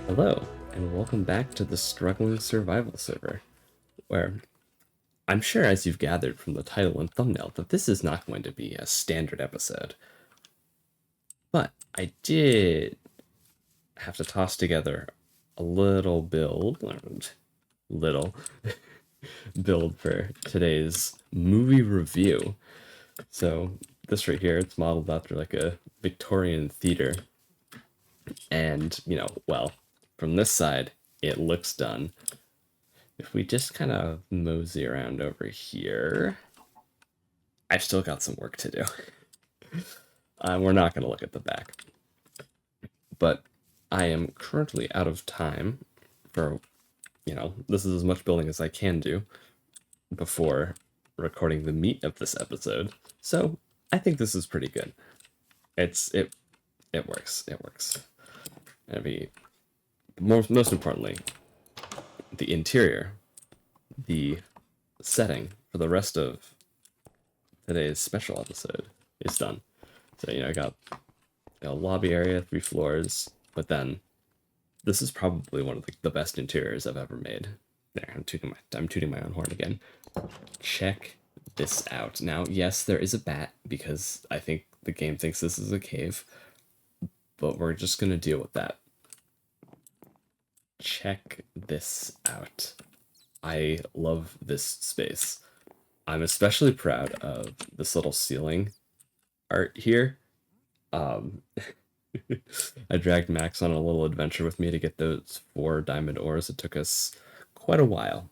Hello, and welcome back to the Struggling Survival server, where I'm sure, as you've gathered from the title and thumbnail, that this is not going to be a standard episode. But I did have to toss together a little build for today's movie review. So this right here, it's modeled after like a Victorian theater. And, well, from this side, it looks done. If we just kind of mosey around over here, I've still got some work to do. We're not going to look at the back. But I am currently out of time for, this is as much building as I can do before recording the meat of this episode. So I think this is pretty good. It works. It works. And most importantly, the interior, the setting for the rest of today's special episode is done. So, I got a lobby area, 3 floors, but then this is probably one of the best interiors I've ever made. There, I'm tooting my own horn again. Check this out. Now, yes, there is a bat because I think the game thinks this is a cave, but we're just gonna deal with that. Check this out. I love this space. I'm especially proud of this little ceiling art here. I dragged Max on a little adventure with me to get those 4 diamond ores. It took us quite a while,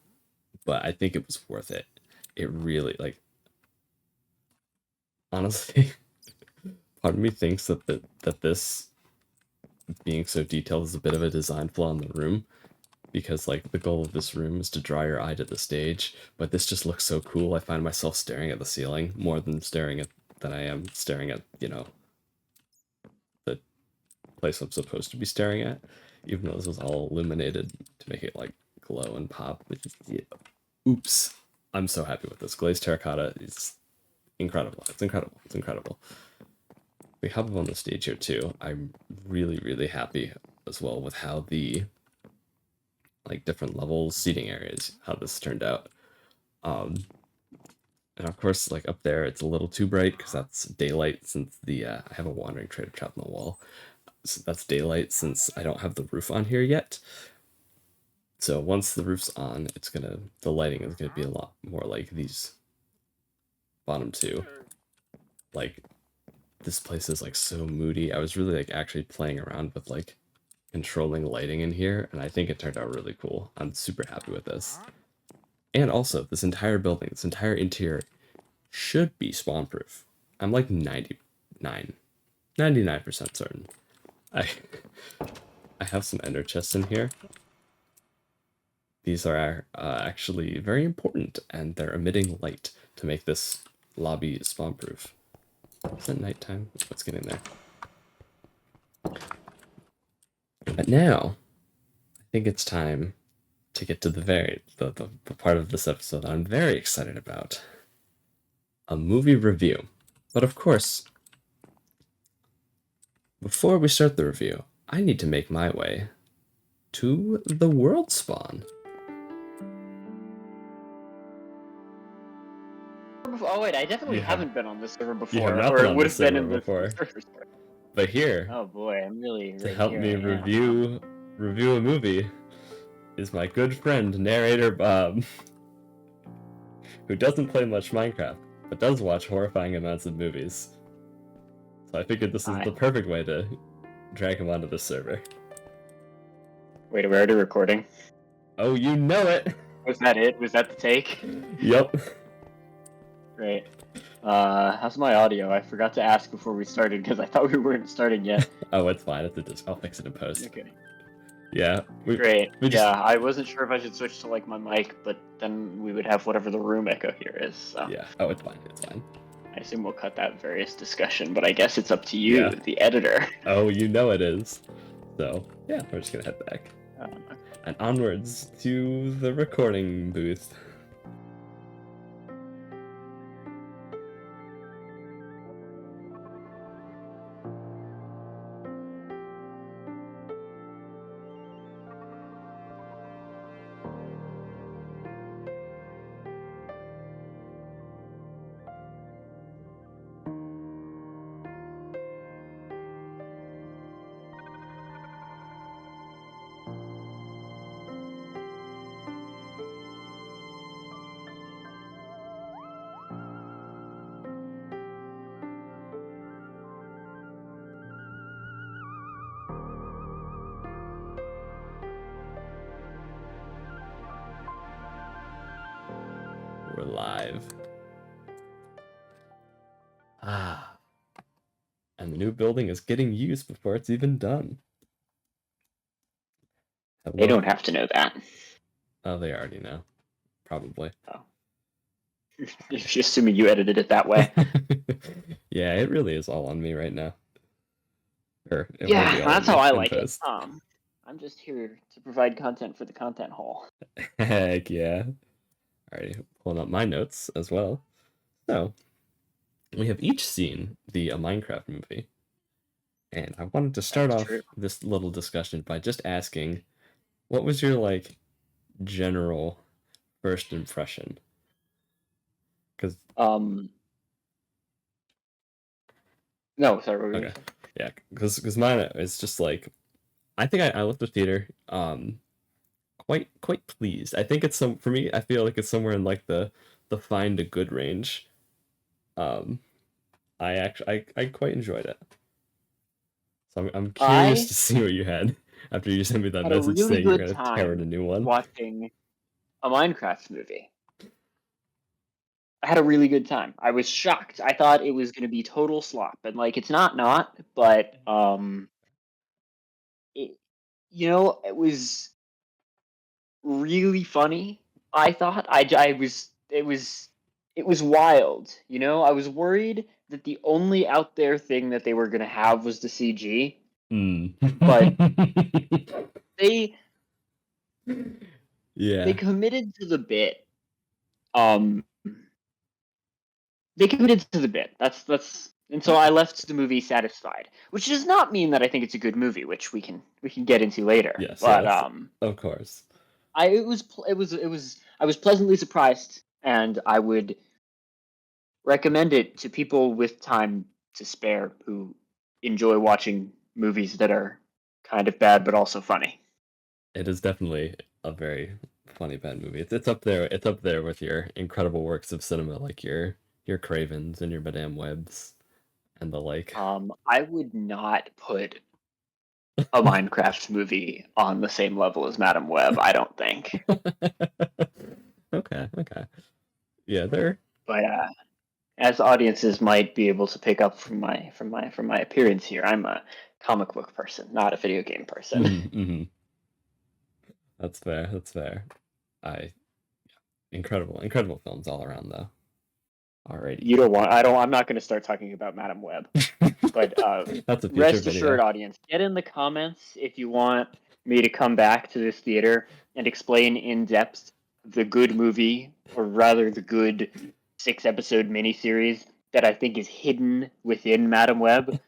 but I think it was worth it. It really, honestly, part of me thinks that this being so detailed is a bit of a design flaw in the room, because the goal of this room is to draw your eye to the stage, but this just looks so cool. I find myself staring at the ceiling more than I am staring at, the place I'm supposed to be staring at, even though this was all illuminated to make it glow and pop. Yeah. Oops. I'm so happy with this. Glazed terracotta is incredible. It's incredible. It's incredible. We hop up on the stage here too. I'm really, really happy as well with how the different levels, seating areas, how this turned out. And of course, up there, it's a little too bright because that's daylight, since I have a wandering trader trap in the wall. So that's daylight since I don't have the roof on here yet. So once the roof's on, the lighting is gonna be a lot more like these bottom 2. This place is so moody. I was really actually playing around with controlling lighting in here, and I think it turned out really cool. I'm super happy with this. And also, this entire building, this entire interior should be spawn proof. I'm 99% certain. I have some ender chests in here. These are actually very important, and they're emitting light to make this lobby spawn proof. Is it nighttime? Let's get in there. But now, I think it's time to get to the part of this episode I'm very excited about. A movie review. But of course, before we start the review, I need to make my way to the world spawn. Oh wait, I definitely You have- haven't been on this server before. You have not or been it on would this have been server in the before. server. But here, Oh boy, I'm really to right help here, me I am. review a movie, is my good friend, narrator Bob, who doesn't play much Minecraft, but does watch horrifying amounts of movies. So I figured this is Hi. the perfect way to drag him onto this server. Wait, we're already recording. Oh, you know it! Was that it? Was that the take? Yep. Great. How's my audio? I forgot to ask before we started because I thought we weren't starting yet. Oh, it's fine. I'll fix it in post. Okay. Yeah. Great. Yeah, I wasn't sure if I should switch to my mic, but then we would have whatever the room echo here is. So. Yeah. Oh, it's fine. It's fine. I assume we'll cut that various discussion, but I guess it's up to you, Yeah. the editor. Oh, you know it is. So, yeah, we're just gonna head back. Okay. And onwards to the recording booth. 5. Ah. And the new building is getting used before it's even done. They Hello. don't have to know that. Oh, they already know. Probably. Oh. Assuming you edited it that way. Yeah, it really is all on me right now. Or it will Yeah, be all on that's how me I in like it. post. I'm just here to provide content for the content hole. Heck yeah. Alrighty, pulling up my notes as well. So, we have each seen the Minecraft movie. And I wanted to start That's off true. this little discussion by just asking, what was your, like, general first impression? Because, No, sorry, what were you okay, gonna say? yeah, because mine is just like, I think I left the theater, quite pleased. I think it's for me, I feel like it's somewhere in like the find a good range. Um, I quite enjoyed it. So I'm curious I to see what you had after you sent me that had a message really saying you're good gonna tear in a time new one. watching a Minecraft movie. I had a really good time. I was shocked. I thought it was going to be total slop, and like it's not, but it, it was really funny. I thought I was it was wild. I was worried that the only out there thing that they were going to have was the CG, Hmm. but they they Yeah. committed to the bit. Um, they committed to the bit. And so I left the movie satisfied, which does not mean that I think it's a good movie, which we can get into later. Yes, But yes. Of course. I was pleasantly surprised, and I would recommend it to people with time to spare who enjoy watching movies that are kind of bad but also funny. It is definitely a very funny bad movie. It's up there. It's up there with your incredible works of cinema, like your Cravens and your Madame Webs and the like. I would not put a Minecraft movie on the same level as Madam Web. I don't think. Okay, okay. Yeah, they're But as audiences might be able to pick up from my appearance here, I'm a comic book person, not a video game person. mm-hmm. That's fair. That's fair. I incredible films all around though. Alrighty. You don't want. I don't. I'm not going to start talking about Madam Web. But That's a future rest video. assured, audience, get in the comments if you want me to come back to this theater and explain in depth the good movie, or rather, the good 6-episode miniseries that I think is hidden within Madam Web.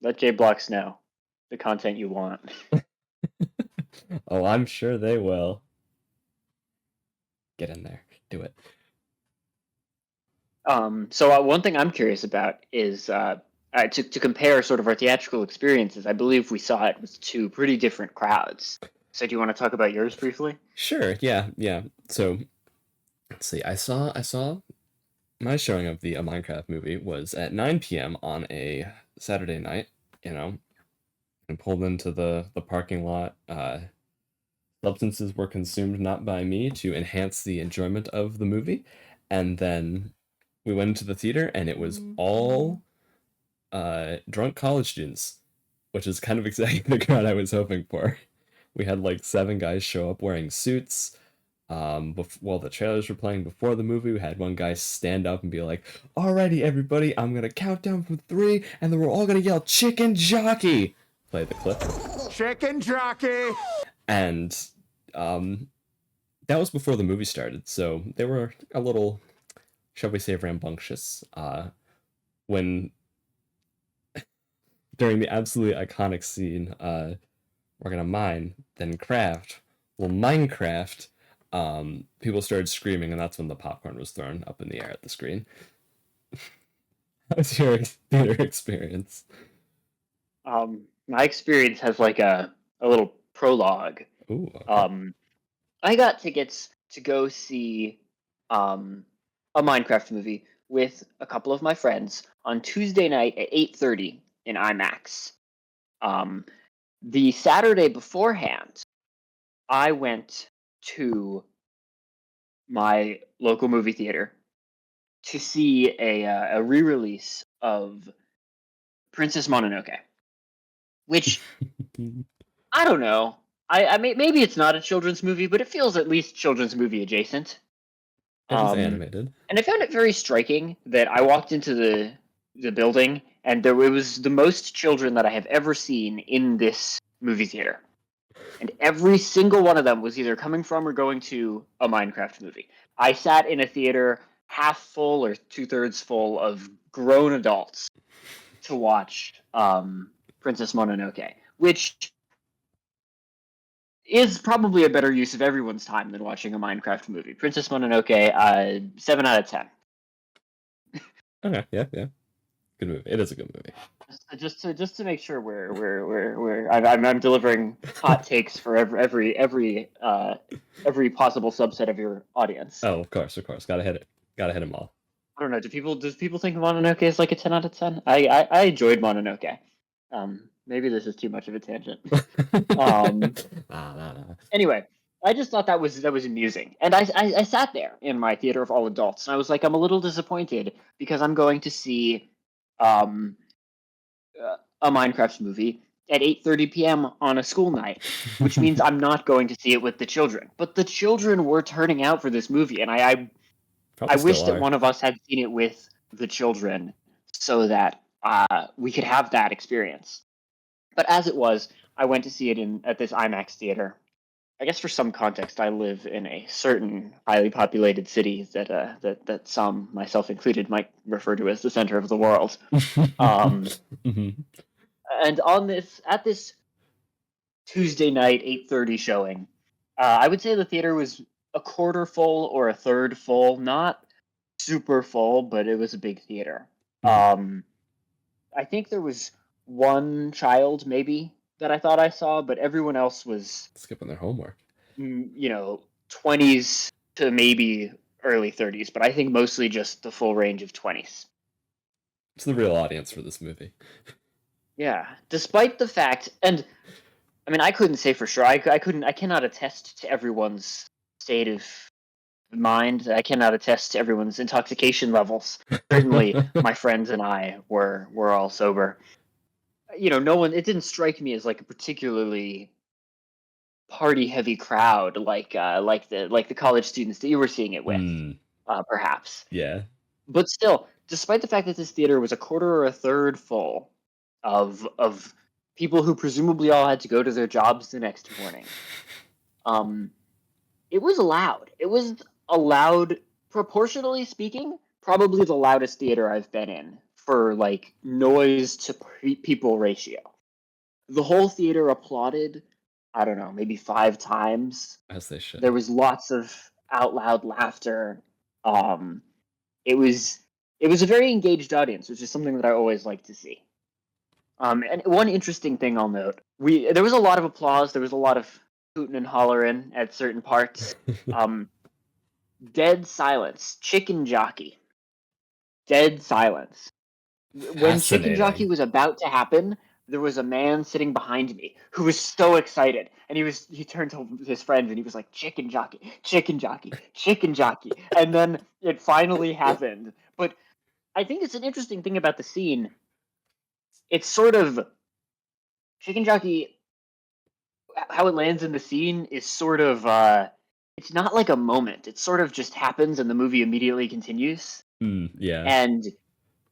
Let J Blocks know the content you want. Oh, I'm sure they will. Get in there. Do it. So one thing I'm curious about is to compare sort of our theatrical experiences. I believe we saw it with two pretty different crowds. So do you want to talk about yours briefly? Sure. Yeah. Yeah. So let's see. I saw my showing of the Minecraft movie was at 9 p.m. on a Saturday night. You know, and pulled into the parking lot. Substances were consumed not by me to enhance the enjoyment of the movie, and then we went into the theater, and it was all drunk college students, which is kind of exactly the crowd I was hoping for. We had like 7 guys show up wearing suits. While the trailers were playing before the movie, we had one guy stand up and be like, "Alrighty, everybody, I'm gonna count down from 3, and then we're all gonna yell chicken jockey." Play the clip. Chicken jockey! And that was before the movie started, so they were a little, shall we say, rambunctious. When during the absolutely iconic scene, we're gonna mine, then craft. Well, Minecraft. People started screaming, and that's when the popcorn was thrown up in the air at the screen. How was your theater experience? My experience has like a little prologue. Ooh, okay. I got tickets to go see a Minecraft movie with a couple of my friends on Tuesday night at 8:30 in IMAX. Um, the Saturday beforehand, I went to my local movie theater to see a re-release of Princess Mononoke, which I don't know. Maybe it's not a children's movie, but it feels at least children's movie adjacent. It is animated. And I found it very striking that I walked into the building and it was the most children that I have ever seen in this movie theater. And every single one of them was either coming from or going to a Minecraft movie. I sat in a theater half full or 2/3 full of grown adults to watch Princess Mononoke, which is probably a better use of everyone's time than watching a Minecraft movie. Princess Mononoke, 7 out of 10. Okay, yeah. Good movie. It is a good movie. Just to make sure I'm delivering hot takes for every possible subset of your audience. Oh, of course. Gotta hit it. Gotta hit them all. I don't know. Does people think Mononoke is like a 10 out of 10? I enjoyed Mononoke. Maybe this is too much of a tangent. Nah. Anyway, I just thought that was amusing, and I sat there in my theater of all adults, and I was like, I'm a little disappointed because I'm going to see a Minecraft movie at 8:30 p.m. on a school night, which means I'm not going to see it with the children. But the children were turning out for this movie, and I wish that one of us had seen it with the children so that we could have that experience. But as it was, I went to see it at this IMAX theater. I guess for some context, I live in a certain highly populated city that some, myself included, might refer to as the center of the world. Mm-hmm. And at this Tuesday night 8:30 showing, I would say the theater was a quarter full or a third full, not super full, but it was a big theater. I think there was one child maybe that I thought I saw, but everyone else was skipping their homework. 20s to maybe early 30s, but I think mostly just the full range of 20s. It's the real audience for this movie. Yeah, despite the fact, and I mean, I couldn't say for sure. I cannot attest to everyone's state of mind. I cannot attest to everyone's intoxication levels. Certainly, my friends and I were all sober. No one. It didn't strike me as like a particularly party heavy crowd like the college students that you were seeing it with, perhaps. Yeah. But still, despite the fact that this theater was a quarter or a third full of people who presumably all had to go to their jobs the next morning, it was loud. It was a loud, proportionally speaking, probably the loudest theater I've been in for like noise to people ratio. The whole theater applauded, I don't know, maybe 5 times. As they should. There was lots of out loud laughter. It was a very engaged audience, which is something that I always like to see. And one interesting thing I'll note: there was a lot of applause. There was a lot of hooting and hollering at certain parts. Dead silence. Chicken jockey. Dead silence. When Chicken Jockey was about to happen, there was a man sitting behind me who was so excited, and he turned to his friends and he was like, "Chicken Jockey, Chicken Jockey, Chicken Jockey," and then it finally happened. But I think it's an interesting thing about the scene. It's sort of Chicken Jockey. How it lands in the scene is sort of it's not like a moment. It sort of just happens, and the movie immediately continues. Yeah. And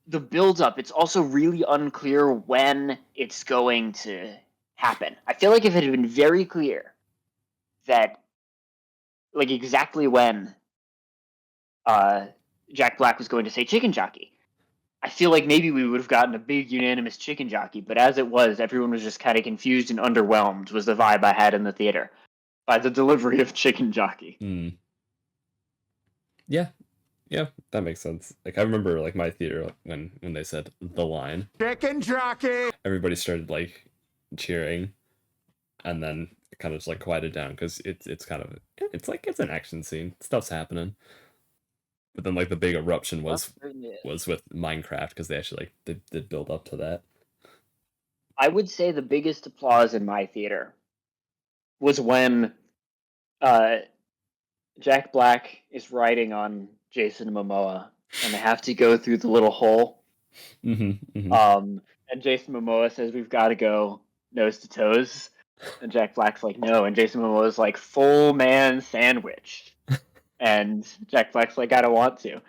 the build-up, it's also really unclear when it's going to happen. I feel like if it had been very clear that, like, exactly when Jack Black was going to say chicken jockey, I feel like maybe we would have gotten a big unanimous chicken jockey, but as it was, everyone was just kind of confused and underwhelmed, was the vibe I had in the theater by the delivery of chicken jockey. Yeah, that makes sense. Like, I remember, like, my theater, when they said the line, Chicken jockey! Everybody started, like, cheering, and then it kind of just, like, quieted down, because it's kind of, it's like, it's an action scene. Stuff's happening. But then, like, the big eruption was with Minecraft, because they actually, like, did build up to that. I would say the biggest applause in my theater was when Jack Black is riding on Jason Momoa, and they have to go through the little hole. And Jason Momoa says, "We've got to go nose to toes," and Jack Black's like, "No," and Jason Momoa's like, "Full man sandwich," and Jack Black's like, "I don't want to."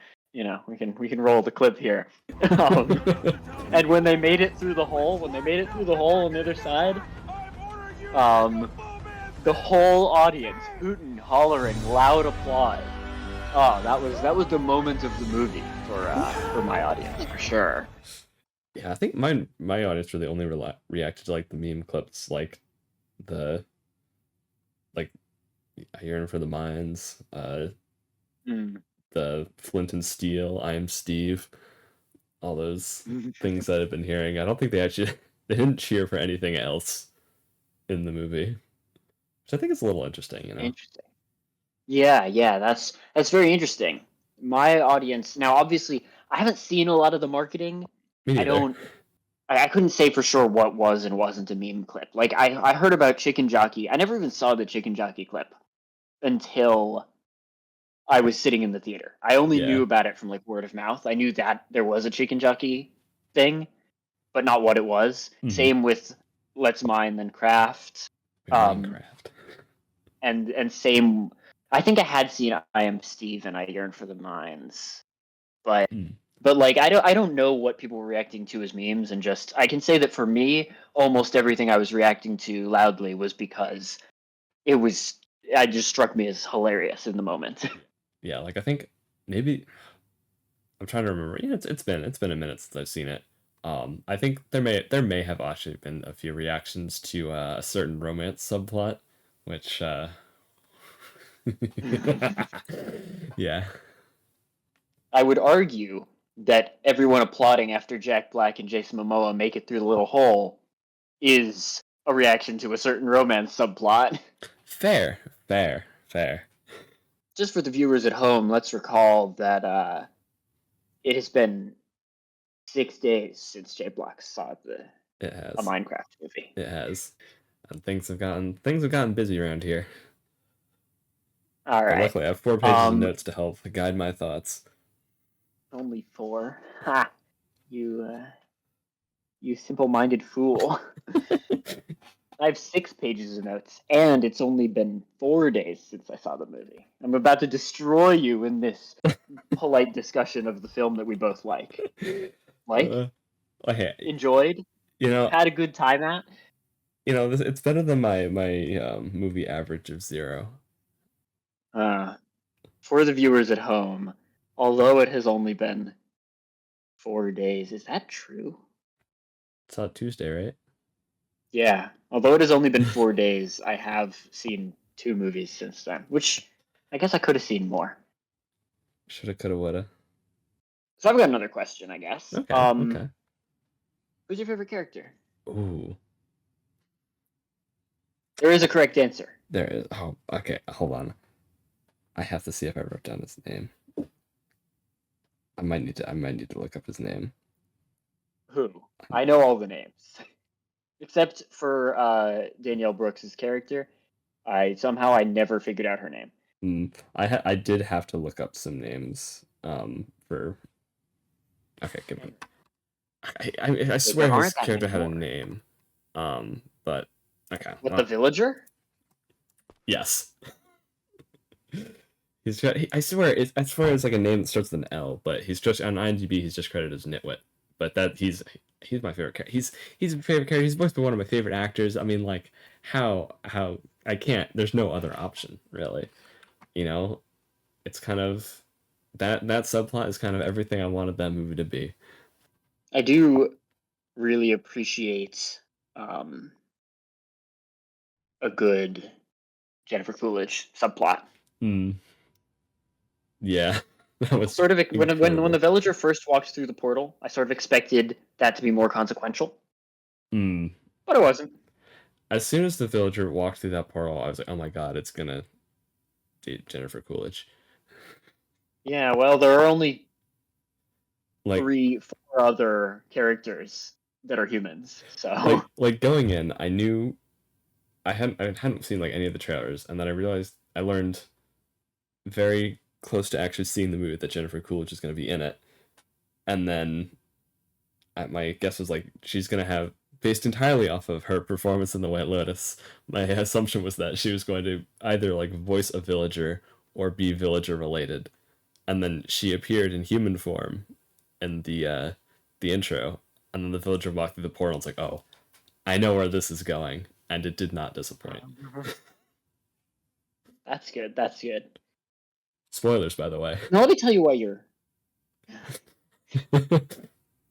We can roll the clip here. And when they made it through the hole, on the other side, the whole audience hooting, hollering, loud applause. Oh, that was the moment of the movie for my audience for sure. Yeah, I think my audience really only reacted to like the meme clips, like the I yearn for the mines, the Flint and Steel, I am Steve, all those things that I've been hearing. I don't think they didn't cheer for anything else in the movie, which I think is a little interesting. Interesting. Yeah, that's very interesting. My audience now, obviously, I haven't seen a lot of the marketing. Me neither. I couldn't say for sure what was and wasn't a meme clip. Like I heard about Chicken Jockey. I never even saw the Chicken Jockey clip until I was sitting in the theater. I only knew about it from like word of mouth. I knew that there was a Chicken Jockey thing, but not what it was. Same with Let's Mine Then Craft. Minecraft. And same. I think I had seen I Am Steve and I Yearn for the Mines, but like I don't know what people were reacting to as memes, and just I can say that for me, almost everything I was reacting to loudly was because it just struck me as hilarious in the moment. Yeah, like I think maybe I'm trying to remember. Yeah, it's been a minute since I've seen it. I think there may have actually been a few reactions to a certain romance subplot, which yeah. I would argue that everyone applauding after Jack Black and Jason Momoa make it through the little hole is a reaction to a certain romance subplot. Fair. Just for the viewers at home, let's recall that it has been 6 days since Jack Black saw a Minecraft movie. It has. And things have gotten busy around here. All right. But luckily, I have 4 pages of notes to help guide my thoughts. Only 4. Ha! You simple-minded fool. I have 6 pages of notes, and it's only been 4 days since I saw the movie. I'm about to destroy you in this polite discussion of the film that we both like. Enjoyed? Had a good time at? It's better than my movie average of 0. For the viewers at home, although it has only been 4 days, is that true? It's on Tuesday, right? Yeah. Although it has only been 4 days, I have seen 2 movies since then, which I guess I could have seen more. Shoulda, coulda, woulda. So I've got another question, I guess. Okay. Who's your favorite character? Ooh. There is a correct answer. There is. Oh, okay. Hold on. I have to see if I wrote down his name. I might need to look up his name. Who? I know all the names. Except for Danielle Brooks' character. I never figured out her name. I did have to look up some names for. Okay, give me. I swear his character had a name. But okay. What, the villager? Yes. He's got. I swear it's like a name that starts with an L, but he's just on IMDb. He's just credited as Nitwit. But that he's my favorite character. He's a favorite character. He's supposed to be one of my favorite actors. I mean, like how I can't. There's no other option, really. It's kind of that subplot is kind of everything I wanted that movie to be. I do really appreciate a good Jennifer Coolidge subplot. Yeah. That was sort of when the villager first walked through the portal, I sort of expected that to be more consequential. But it wasn't. As soon as the villager walked through that portal, I was like, oh my god, it's gonna be Jennifer Coolidge. Yeah, well, there are only 4 other characters that are humans. So like going in, I knew I hadn't seen like any of the trailers, and then I realized I learned very close to actually seeing the movie that Jennifer Coolidge is going to be in it. And then my guess was like she's going to have, based entirely off of her performance in The White Lotus, my assumption was that she was going to either like voice a villager or be villager related. And then she appeared in human form in the intro, and then the villager walked through the portal and it's like, oh, I know where this is going, and it did not disappoint. That's good. That's good. Spoilers, by the way. Now let me tell you why you're.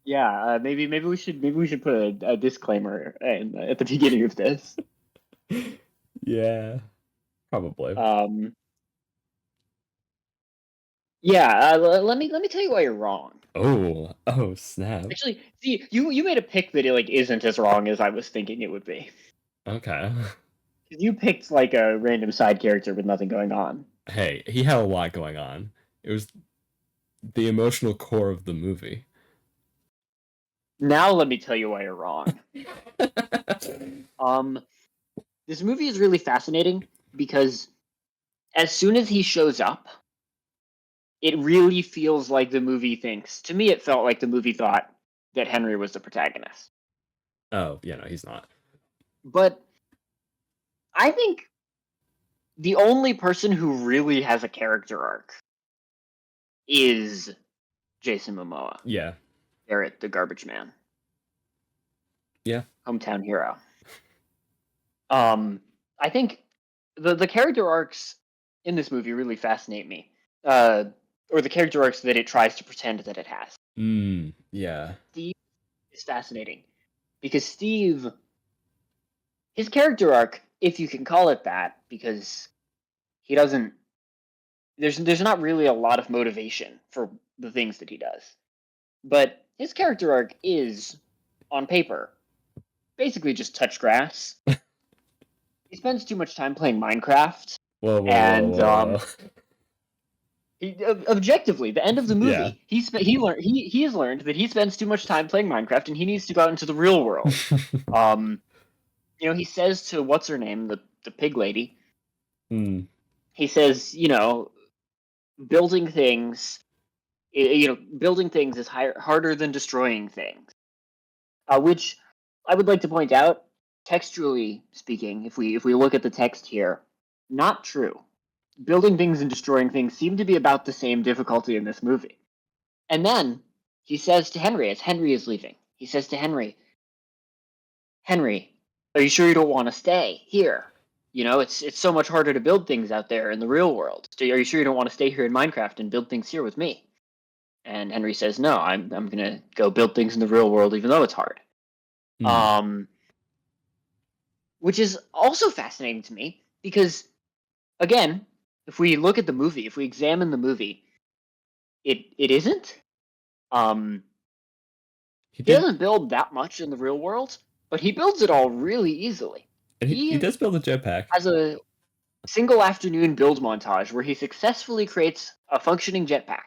Yeah, maybe we should put a disclaimer at the beginning of this. Yeah, probably. Yeah, let me tell you why you're wrong. Oh, snap. Actually, see, you made a pick that like isn't as wrong as I was thinking it would be. Okay. You picked like a random side character with nothing going on. Hey, he had a lot going on. It was the emotional core of the movie. Now let me tell you why you're wrong. This movie is really fascinating because as soon as he shows up, it really feels like the movie thinks. To me, it felt like the movie thought that Henry was the protagonist. Oh, yeah, no, he's not. But I think the only person who really has a character arc is Jason Momoa. Yeah. Barrett, the garbage man. Yeah. Hometown hero. I think the character arcs in this movie really fascinate me. Or the character arcs that it tries to pretend that it has. Yeah. Steve is fascinating because Steve, his character arc, if you can call it that, because he doesn't. There's not really a lot of motivation for the things that he does, but his character arc is, on paper, basically just touch grass. He spends too much time playing Minecraft. Whoa. Objectively, the end of the movie, Yeah. he has learned that he spends too much time playing Minecraft and he needs to go out into the real world. He says to what's her name, the pig lady. He says, building things, building things is harder than destroying things. Which I would like to point out, textually speaking, if we look at the text here, not true. Building things and destroying things seem to be about the same difficulty in this movie. And then he says to Henry, as Henry is leaving, he says to Henry, are you sure you don't want to stay here? It's so much harder to build things out there in the real world. Are you sure you don't want to stay here in Minecraft and build things here with me? And Henry says, no, I'm going to go build things in the real world even though it's hard. Which is also fascinating to me because, again, if we look at the movie, if we examine the movie, it isn't. He doesn't build that much in the real world, but he builds it all really easily. And he does build a jetpack. Has a single afternoon build montage where he successfully creates a functioning jetpack.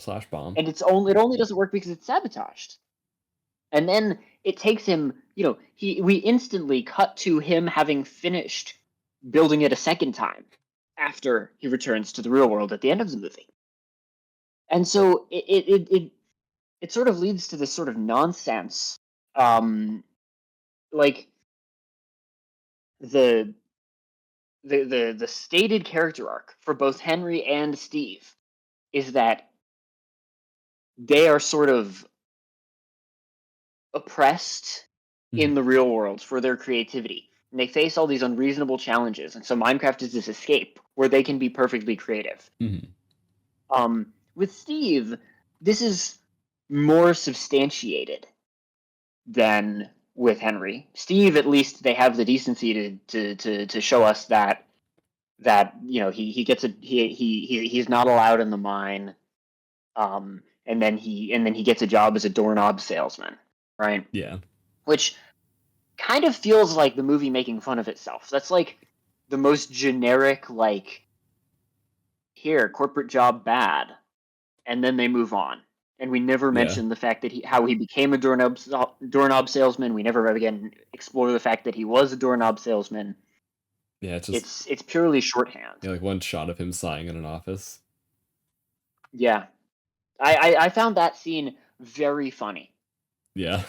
/ bomb. And it only doesn't work because it's sabotaged. And then it takes him, we instantly cut to him having finished building it a second time after he returns to the real world at the end of the movie. And so it sort of leads to this sort of nonsense, like the stated character arc for both Henry and Steve is that they are sort of oppressed in the real world for their creativity. And they face all these unreasonable challenges. And so Minecraft is this escape where they can be perfectly creative. With Steve, this is more substantiated than with Henry. Steve, at least they have the decency to show us that he gets he's not allowed in the mine. And then he gets a job as a doorknob salesman, right? Yeah. Which kind of feels like the movie making fun of itself. That's like the most generic, like, here, corporate job bad, and then they move on. And we never mention the fact that how he became a doorknob salesman. We never again explore the fact that he was a doorknob salesman. Yeah, it's just It's purely shorthand. like one shot of him sighing in an office. Yeah, I found that scene very funny. Yeah.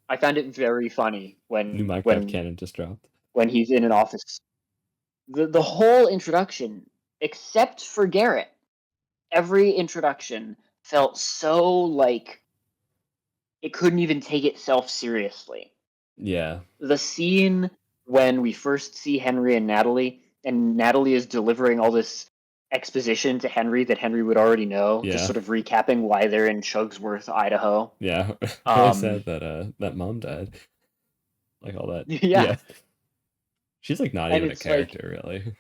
I found it very funny New when Minecraft canon just dropped. when he's in an office. The whole introduction, except for Garrett, every introduction felt so like it couldn't even take itself seriously. Yeah. The scene when we first see Henry and Natalie is delivering all this exposition to Henry that Henry would already know, just Yeah. sort of recapping why they're in Chugsworth, Idaho. Yeah. Really sad that that mom died. Like all that. Yeah. She's like not And even a it's like, character, really.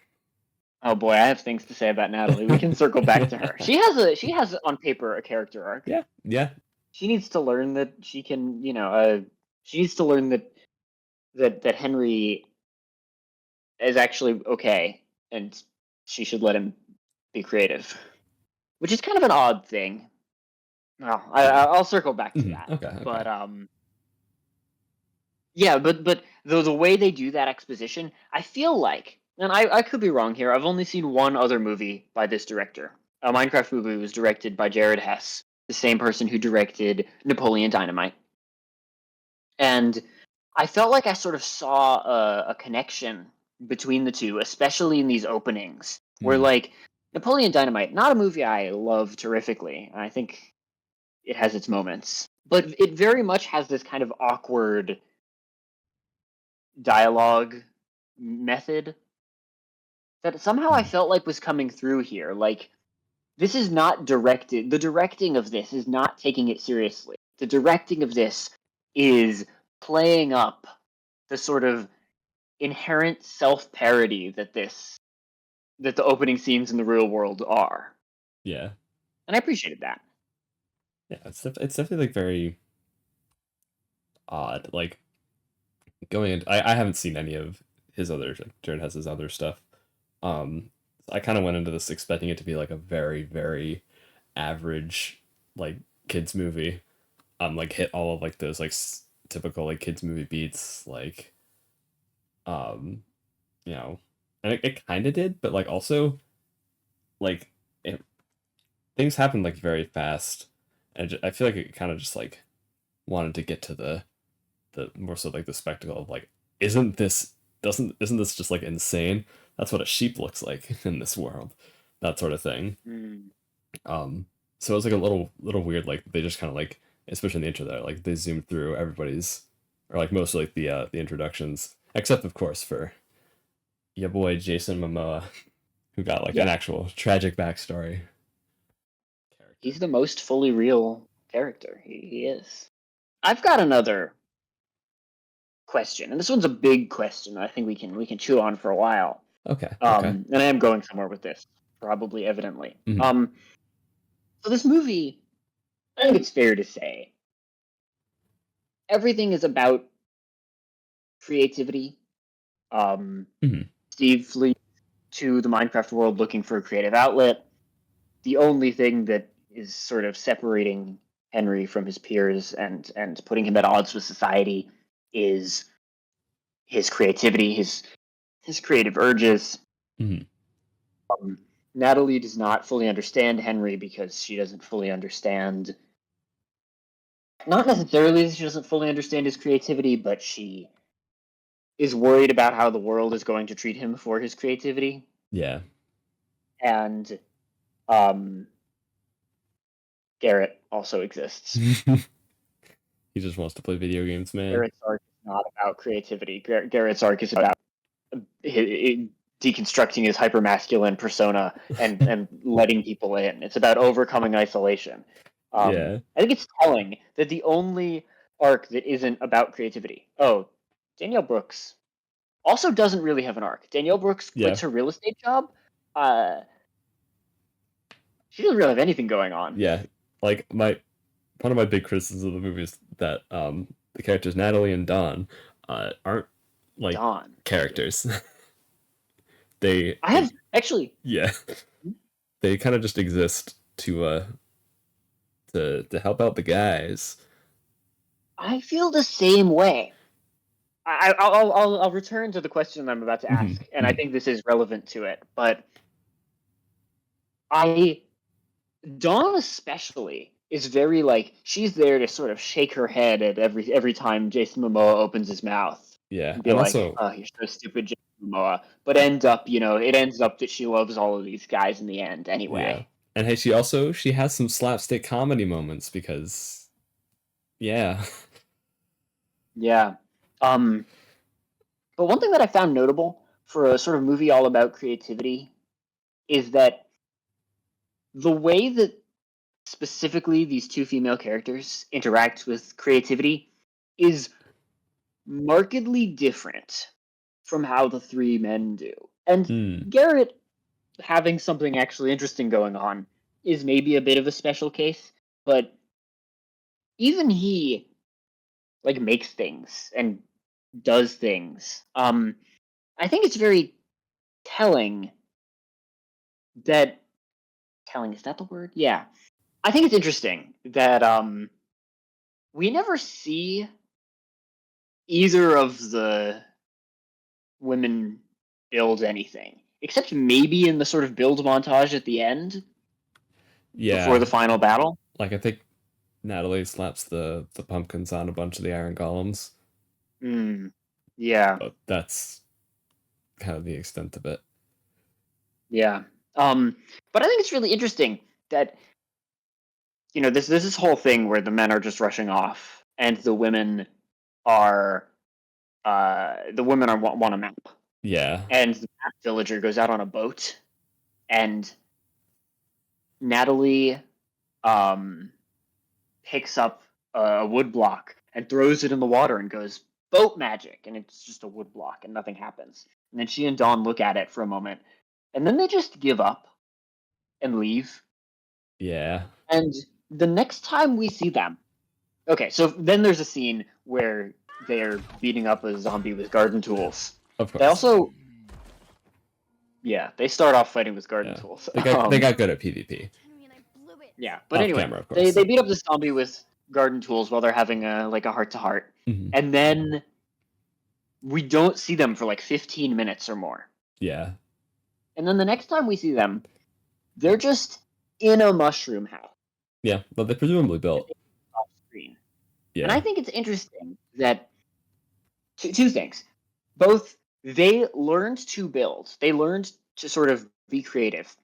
oh boy, I have things to say about Natalie. We can circle back to her. She has on paper a character arc. Yeah. Yeah. She needs to learn that she can, she needs to learn that Henry is actually okay, and she should let him be creative, which is kind of an odd thing. Well, I'll circle back to that. Okay. But yeah, but the way they do that exposition, I feel like, and I could be wrong here. I've only seen one other movie by this director. A Minecraft movie was directed by Jared Hess, the same person who directed Napoleon Dynamite, and I felt like I sort of saw a connection between the two, especially in these openings, where like Napoleon Dynamite, not a movie I love terrifically. I think it has its moments, but it very much has this kind of awkward dialogue method that somehow I felt like was coming through here. Like, this is not directed. The directing of this is not taking it seriously. The directing of this is playing up the sort of inherent self-parody that the opening scenes in the real world are. Yeah. And I appreciated that. Yeah, it's definitely like very odd. Like going into, I haven't seen any of his other, like Jared has his other stuff. I kind of went into this expecting it to be like a very, very average like kids movie. Like hit all of like those like typical like kids movie beats, like um and it kind of did, but like also like things happened like very fast, and I feel like it kind of just like wanted to get to the more so like the spectacle of like, isn't this just like insane? That's what a sheep looks like in this world, that sort of thing. So it was like a little weird, like they just kind of like, especially in the intro there, like they zoomed through everybody's, or like most of like the introductions, except of course for your boy Jason Momoa, who got like an actual tragic backstory. He's the most fully real character. He is. I've got another question, and this one's a big question. I think we can chew on for a while. Okay. And I am going somewhere with this, probably evidently. So this movie, I think it's fair to say, everything is about creativity. Steve flees to the Minecraft world looking for a creative outlet. The only thing that is sort of separating Henry from his peers and putting him at odds with society is his creativity, his creative urges. Natalie does not fully understand Henry because she doesn't fully understand, not necessarily that she doesn't fully understand his creativity, but she is worried about how the world is going to treat him for his creativity. Yeah. And Garrett also exists. He just wants to play video games, man. Garrett's arc is not about creativity. Garrett's arc is about deconstructing his hypermasculine persona and letting people in. It's about overcoming isolation. I think it's telling that the only arc that isn't about creativity. Oh, Danielle Brooks also doesn't really have an arc. Danielle Brooks quits her real estate job. She doesn't really have anything going on. Yeah, like one of my big criticisms of the movie is that the characters Natalie and Dawn aren't like characters. They they kind of just exist to help out the guys. I feel the same way. I'll return to the question I'm about to ask, Mhm, and I mhm. think this is relevant to it. But Dawn especially is very like she's there to sort of shake her head at every time Jason Momoa opens his mouth Yeah, and be and like, also, "Oh, you're so stupid, Jason Momoa." But it ends up that she loves all of these guys in the end yeah. anyway. And hey, she has some slapstick comedy moments because, yeah. Yeah. Um, but one thing that I found notable for a sort of movie all about creativity is that the way that specifically these two female characters interact with creativity is markedly different from how the three men do. And Mm, Garrett having something actually interesting going on is maybe a bit of a special case, but even he like makes things and does things. I think it's very telling that telling is that the word? Yeah. I think it's interesting that we never see either of the women build anything, except maybe in the sort of build montage at the end before yeah, the final battle. like I think Natalie slaps the pumpkins on a bunch of the iron golems, Hmm. Yeah, but that's kind of the extent of it. yeah. Um, but I think it's really interesting that this whole thing where the men are just rushing off and the women are want a map, Yeah, and the map villager goes out on a boat, and Natalie um picks up a wood block and throws it in the water and goes boat magic, and it's just a wood block and nothing happens. And then she and Dawn look at it for a moment, and then they just give up and leave. yeah, And the next time we see them, okay, so then there's a scene where they're beating up a zombie with garden tools. of They course. also, yeah, they start off fighting with garden Yeah, tools. they got good at PvP Yeah, but off anyway, camera, of they course. they beat up the zombie with garden tools while they're having a heart to heart, Hmm. and then we don't see them for like 15 minutes or more. Yeah, And then the next time we see them, they're just in a mushroom house yeah, but they presumably built. off screen. And I Yeah, think it's interesting that two things. Both they learned to build, they learned to sort of be creative,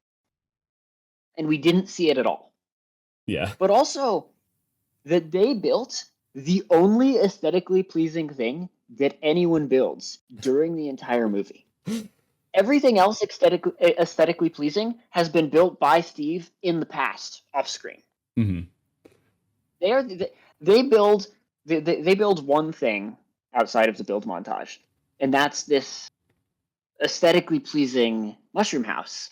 and we didn't see it at all. yeah, But also that they built the only aesthetically pleasing thing that anyone builds during the entire movie. Everything else aesthetically pleasing has been built by Steve in the past off screen. hmm They are they build they build one thing outside of the build montage, and that's this aesthetically pleasing mushroom house.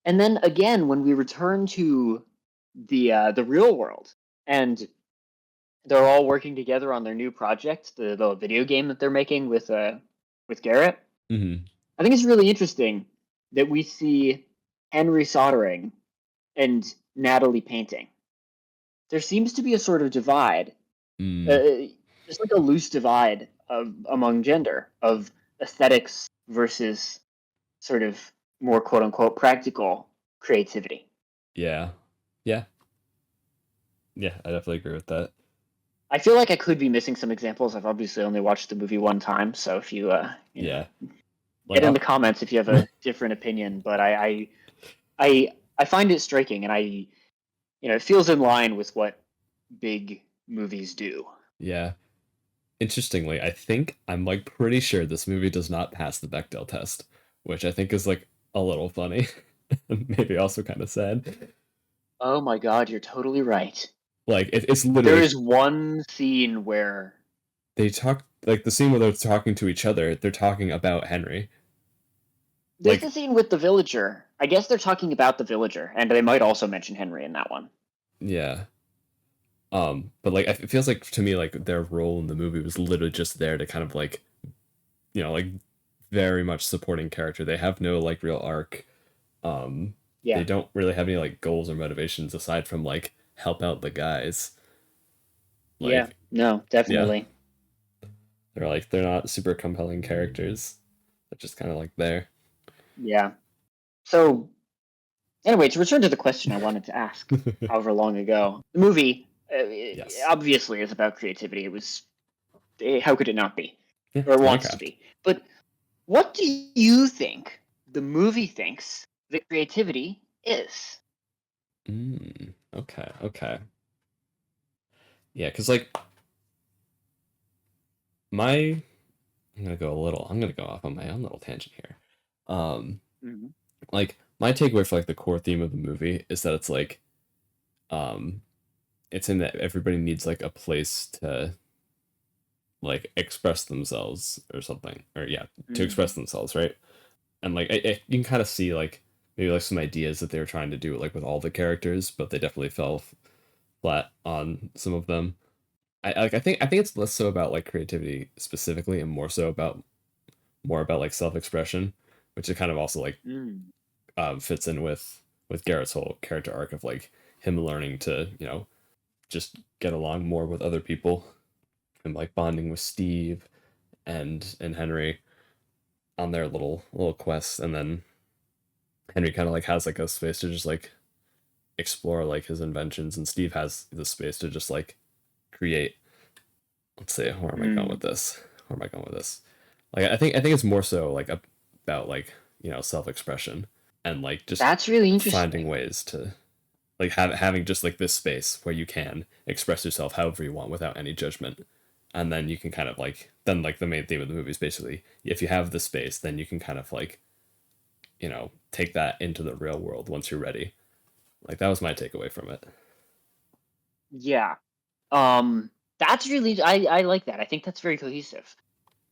And then again, when we return to the real world, and they're all working together on their new project, the video game that they're making with Garrett. hmm I think it's really interesting that we see Henry soldering and Natalie painting. There seems to be a sort of divide, mm, just like a loose divide among gender of aesthetics versus sort of more quote unquote practical creativity. yeah, yeah, yeah. I definitely agree with that. I feel like I could be missing some examples. I've obviously only watched the movie one time, so if you Yeah, like get in the comments if you have a different opinion. But I find it striking, and it feels in line with what big movies do. yeah. Interestingly, I think I'm like pretty sure this movie does not pass the Bechdel test, which I think is like a little funny, maybe also kind of sad. Oh my God, you're totally right. Like it's There literally is one scene where they talk like the scene where they're talking to each other. They're talking about Henry. there's the Like scene with the villager. I guess they're talking about the villager, and they might also mention Henry in that one. yeah. But like it feels like to me like their role in the movie was literally just there to kind of like like very much supporting character. They have no like real arc. They Yeah, don't really have any like goals or motivations aside from like help out the guys. yeah, Like no, yeah. definitely. they're not super compelling characters. They're just kind of like there. Yeah. So anyway, to return to the question I wanted to ask, however long ago, the movie Yes. obviously is about creativity. It was, how could it not be, Yeah, or it's wants to Minecraft. be? But what do you think the movie thinks that creativity is? Okay, okay. Yeah, because like my I'm gonna go off on my own little tangent here. Um, Mhm. like my takeaway for like the core theme of the movie is that it's like, um, it's in that everybody needs like a place to like express themselves or something, or yeah, to express Mm. themselves, right? And like you can kind of see like maybe like some ideas that they were trying to do like with all the characters, but they definitely fell flat on some of them. I think it's less so about like creativity specifically and more about like self-expression, which it kind of also like Mm. fits in with Garrett's whole character arc of like him learning to just get along more with other people and like bonding with Steve and Henry on their little quests, and then Henry kind of like has like a space to just like explore like his inventions, and Steve has the space to just like create. Let's see, where am I going with Mm. this? Where am I going with this? Like I think it's more so like about like self-expression and like just That's really finding interesting. ways to like having just like this space where you can express yourself however you want without any judgment, and then you can kind of like then like the main theme of the movie is basically if you have the space then you can kind of like take that into the real world once you're ready. Like that was my takeaway from it. Yeah. Um, that's really, I like that. I think that's very cohesive.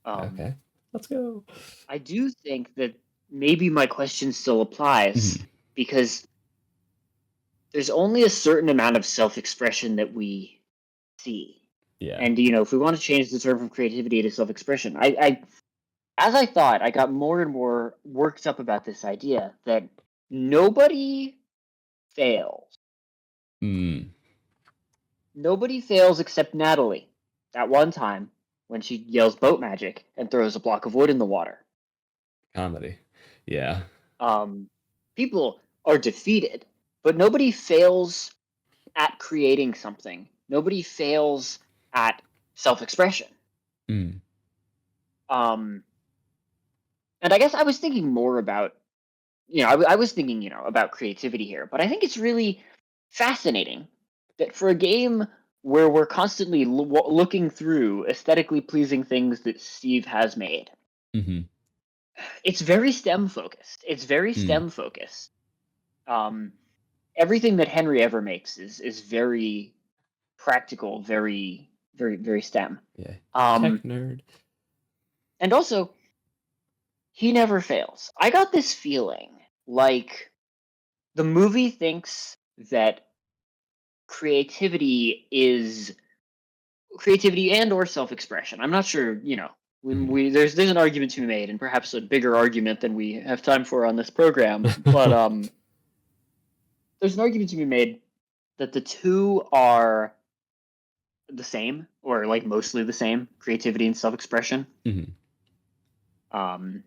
Um, Okay, let's go. I do think that maybe my question still applies Mhm. because there's only a certain amount of self-expression that we see. Yeah. And if we want to change the term from creativity to self-expression, as I thought, I got more and more worked up about this idea that nobody fails. Mm. Nobody fails except Natalie. That one time when she yells boat magic and throws a block of wood in the water. Comedy. Yeah. Um, People are defeated, but nobody fails at creating something. Nobody fails at self-expression. Mm. Um, and I guess I was thinking more about, I was thinking, about creativity here, but I think it's really fascinating that for a game where we're constantly looking through aesthetically pleasing things that Steve has made, Mm-hmm. it's very STEM focused. It's very Mm. STEM focused. Um, Everything that Henry ever makes is very practical, very, very, very STEM. Yeah. Tech Um, nerd. and also, he never fails. I got this feeling like the movie thinks that creativity is creativity and or self-expression. I'm not sure, when Mm. there's an argument to be made, and perhaps a bigger argument than we have time for on this program, but there's an argument to be made that the two are the same, or like mostly the same, creativity and self-expression. Mm-hmm. Um,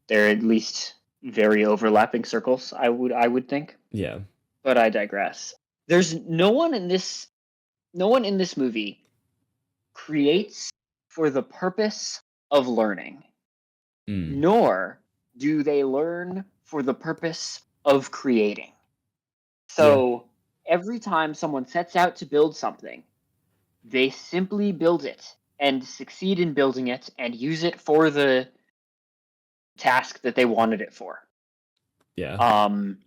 they're at least very overlapping circles, I would think, Yeah. but I digress. There's no one in this movie creates for the purpose of learning, Mm. nor do they learn for the purpose of creating. Yeah. So every time someone sets out to build something, they simply build it and succeed in building it and use it for the task that they wanted it for. Yeah. Um,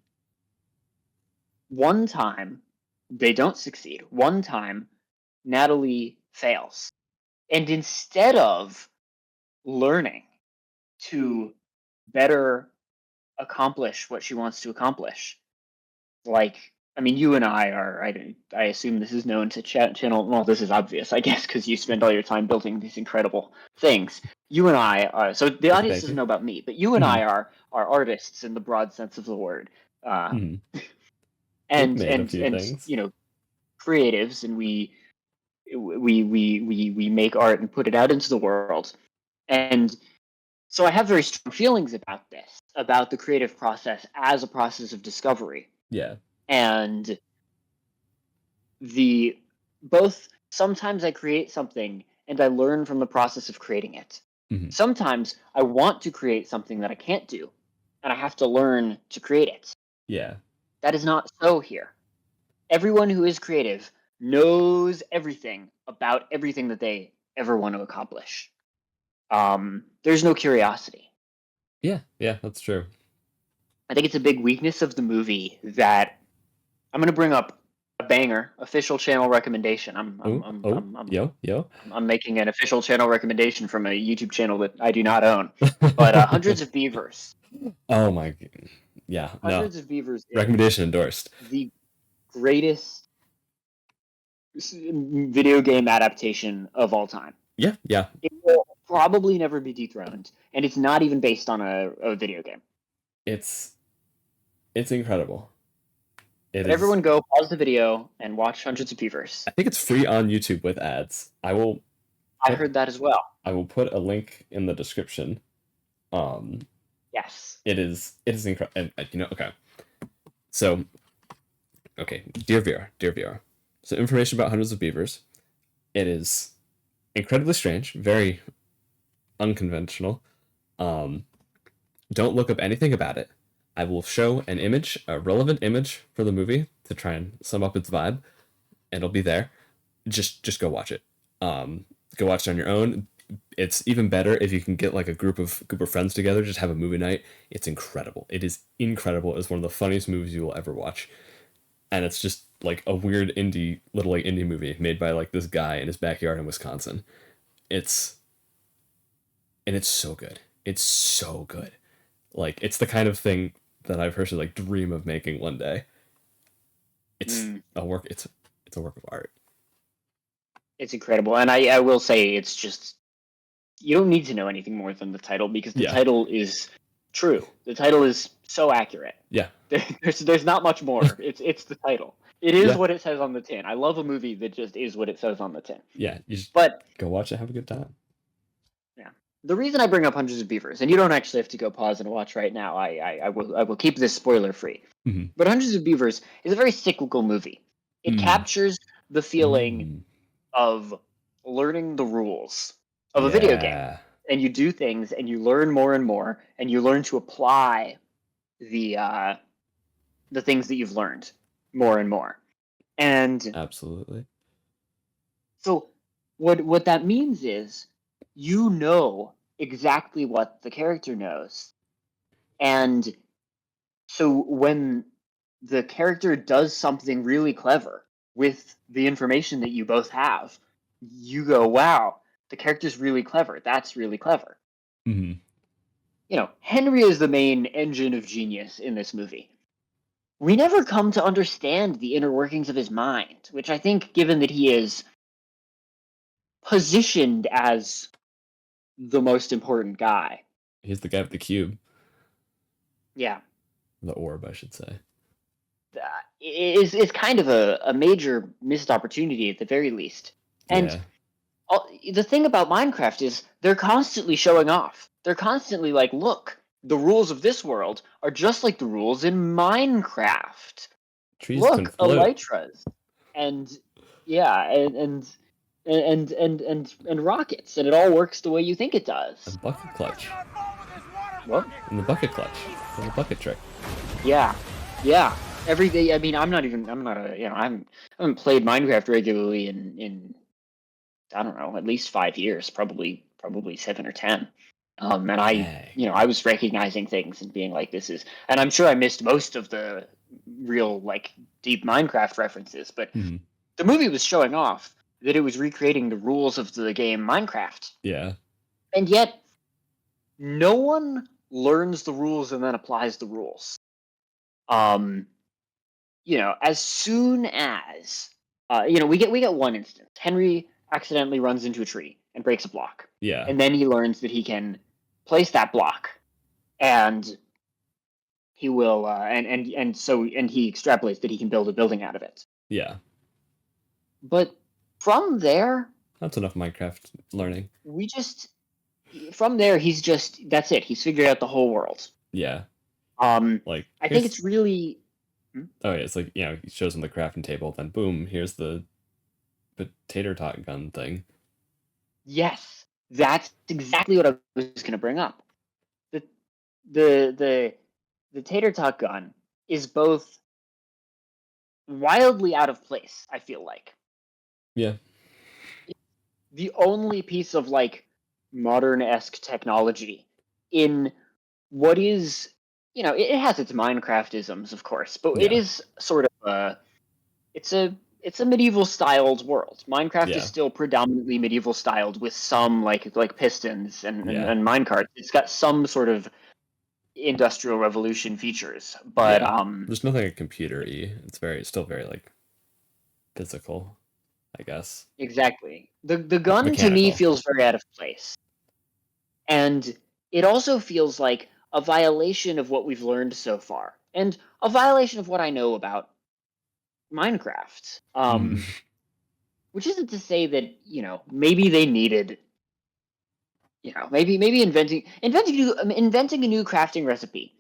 One time they don't succeed. One time Natalie fails. And instead of learning to better accomplish what she wants to accomplish, like, I mean, you and I are, I assume this is known to channel. Well, this is obvious, I guess, because you spend all your time building these incredible things. You and I are, so the audience Thank doesn't you. know about me, but you and Mm-hmm. I are artists in the broad sense of the word. Uh, Mm-hmm. We've and, made a and, few and, things. creatives, and we make art and put it out into the world. And so I have very strong feelings about this, about the creative process as a process of discovery. Yeah. And the both sometimes I create something and I learn from the process of creating it. Mhm. Sometimes I want to create something that I can't do, and I have to learn to create it. Yeah. That is not so here. Everyone who is creative knows everything about everything that they ever want to accomplish. There's no curiosity. Yeah. Yeah. That's true. I think it's a big weakness of the movie that I'm going to bring up a banger official channel recommendation. Yo. I'm making an official channel recommendation from a YouTube channel that I do not own. But Hundreds of Beavers. Oh my. Yeah. No. Hundreds of Beavers is Recommendation endorsed. the greatest video game adaptation of all time. Yeah. Yeah. It will probably never be dethroned, and it's not even based on a video game. It's incredible. But everyone go pause the video and watch Hundreds of Beavers. I think it's free on YouTube with ads. I heard that as well. I will put a link in the description. Yes. It is incredible. And okay. So, okay, dear viewer. So information about Hundreds of Beavers. It is incredibly strange, very unconventional. Don't look up anything about it. I will show an image, a relevant image for the movie to try and sum up its vibe, and it'll be there. Just go watch it. Go watch it on your own. It's even better if you can get like a group of friends together, just have a movie night. It's incredible. It is incredible. It's one of the funniest movies you will ever watch. And it's just like a weird indie movie made by like this guy in his backyard in Wisconsin. It's so good. It's so good. Like it's the kind of thing that I personally like dream of making one day. It's a work of art. It's incredible. And I will say it's just, you don't need to know anything more than the title, because the title is true. The title is so accurate. Yeah. There's not much more. It's the title. It is what it says on the tin. I love a movie that just is what it says on the tin. Yeah, you just go watch it, have a good time. Yeah. The reason I bring up Hundreds of Beavers, and you don't actually have to go pause and watch right now. I will keep this spoiler free. Mm-hmm. But Hundreds of Beavers is a very cyclical movie. It captures the feeling of learning the rules of a video game, and you do things and you learn more and more, and you learn to apply the things that you've learned more and more. And absolutely. So what that means is you know exactly what the character knows. And so when the character does something really clever with the information that you both have, you go, wow, the character's really clever. That's really clever. Mm-hmm. Henry is the main engine of genius in this movie. We never come to understand the inner workings of his mind, which I think, given that he is positioned as the most important guy. He's the guy with the cube. Yeah. The orb, I should say. Is kind of a major missed opportunity at the very least. And the thing about Minecraft is they're constantly showing off. They're constantly like, look, the rules of this world are just like the rules in Minecraft. Trees look, can float. elytras. And and rockets, and it all works the way you think it does. A bucket clutch. What? And the bucket clutch. The bucket trick. Yeah. Every day. I mean, I haven't played Minecraft regularly in I don't know, at least 5 years, probably 7 or 10. And I was recognizing things and being like, this is, and I'm sure I missed most of the real like deep Minecraft references, but the movie was showing off that it was recreating the rules of the game Minecraft. Yeah. And yet, no one learns the rules and then applies the rules. As soon as we get one instance. Henry accidentally runs into a tree and breaks a block. Yeah. And then he learns that he can place that block, and he will and he extrapolates that he can build a building out of it. Yeah. But From there, That's enough Minecraft learning. from there, that's it. He's figured out the whole world. Yeah. Like, I think it's really. Oh, yeah, it's like, he shows him the crafting table, then boom, here's the potato tot gun thing. Yes, that's exactly what I was going to bring up. The tater tot gun is both wildly out of place, I feel like. Yeah. The only piece of like modern-esque technology in what is, it has its Minecraft-isms, of course, but it is sort of it's a medieval styled world. Minecraft is still predominantly medieval styled with some like pistons and minecarts. It's got some sort of industrial revolution features, but there's nothing like computer-y. It's still very like physical, I guess. Exactly. The gun to me feels very out of place. And it also feels like a violation of what we've learned so far. And a violation of what I know about Minecraft. Which isn't to say that, maybe they needed, maybe inventing a new crafting recipe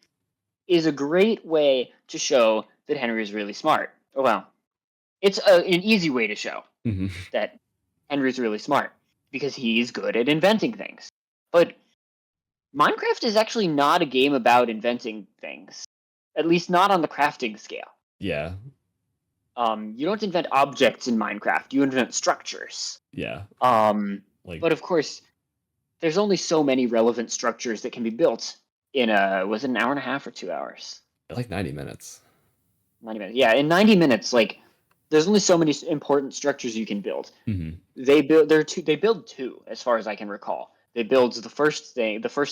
is a great way to show that Henry is really smart. Oh well. It's an easy way to show that Henry's really smart because he's good at inventing things. But Minecraft is actually not a game about inventing things, at least not on the crafting scale. Yeah. You don't invent objects in Minecraft. You invent structures. Yeah. But of course, there's only so many relevant structures that can be built in was it an hour and a half or 2 hours? Like 90 minutes. 90 minutes. Yeah, in 90 minutes, like there's only so many important structures you can build. They build two, as far as I can recall. They build the first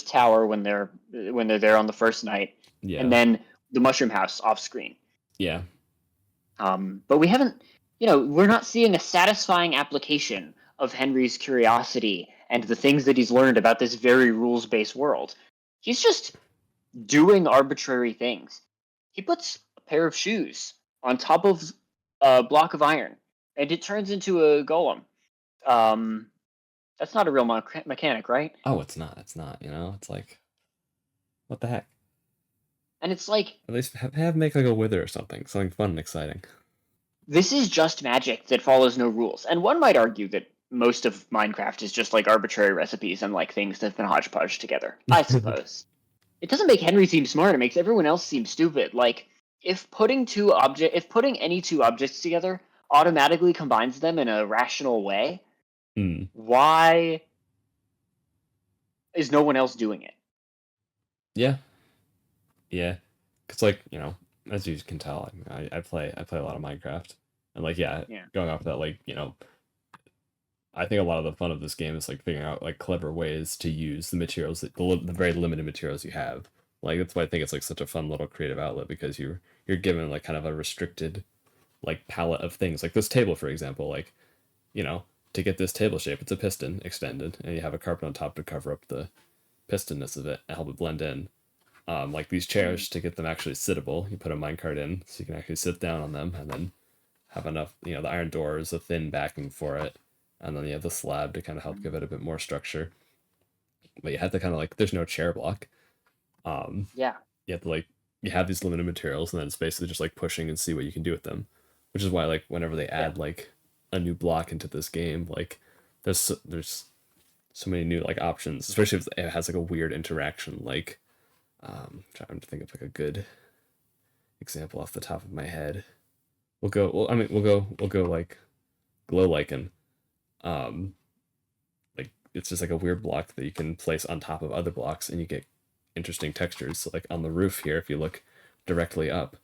tower when they're there on the first night, and then the mushroom house off screen. Yeah. But we haven't, we're not seeing a satisfying application of Henry's curiosity and the things that he's learned about this very rules-based world. He's just doing arbitrary things. He puts a pair of shoes on top of a block of iron, and it turns into a golem. That's not a real mechanic, right? Oh, it's not. It's not. It's like, what the heck? And it's like, at least have make like a wither or something fun and exciting. This is just magic that follows no rules, and one might argue that most of Minecraft is just like arbitrary recipes and like things that have been hodgepodge together. I suppose it doesn't make Henry seem smart; it makes everyone else seem stupid. Like if putting any two objects together automatically combines them in a rational way, why is no one else doing it? Yeah, because like as you can tell, I play a lot of Minecraft, and like going off that, like I think a lot of the fun of this game is like figuring out like clever ways to use the materials the very limited materials you have. Like that's why I think it's like such a fun little creative outlet, because you're given like kind of a restricted like palette of things. Like this table, for example, like to get this table shape, it's a piston extended, and you have a carpet on top to cover up the pistonness of it and help it blend in. Like these chairs, to get them actually sittable, you put a minecart in so you can actually sit down on them, and then have enough, the iron door is a thin backing for it, and then you have the slab to kind of help give it a bit more structure. But you have to kind of like, there's no chair block. You have to like, you have these limited materials, and then it's basically just like pushing and see what you can do with them, which is why like whenever they add like a new block into this game, like there's so many new like options, especially if it has like a weird interaction. Like trying to think of like a good example off the top of my head. We'll go like glow lichen. Like it's just like a weird block that you can place on top of other blocks, and you get interesting textures. So like on the roof here, if you look directly up,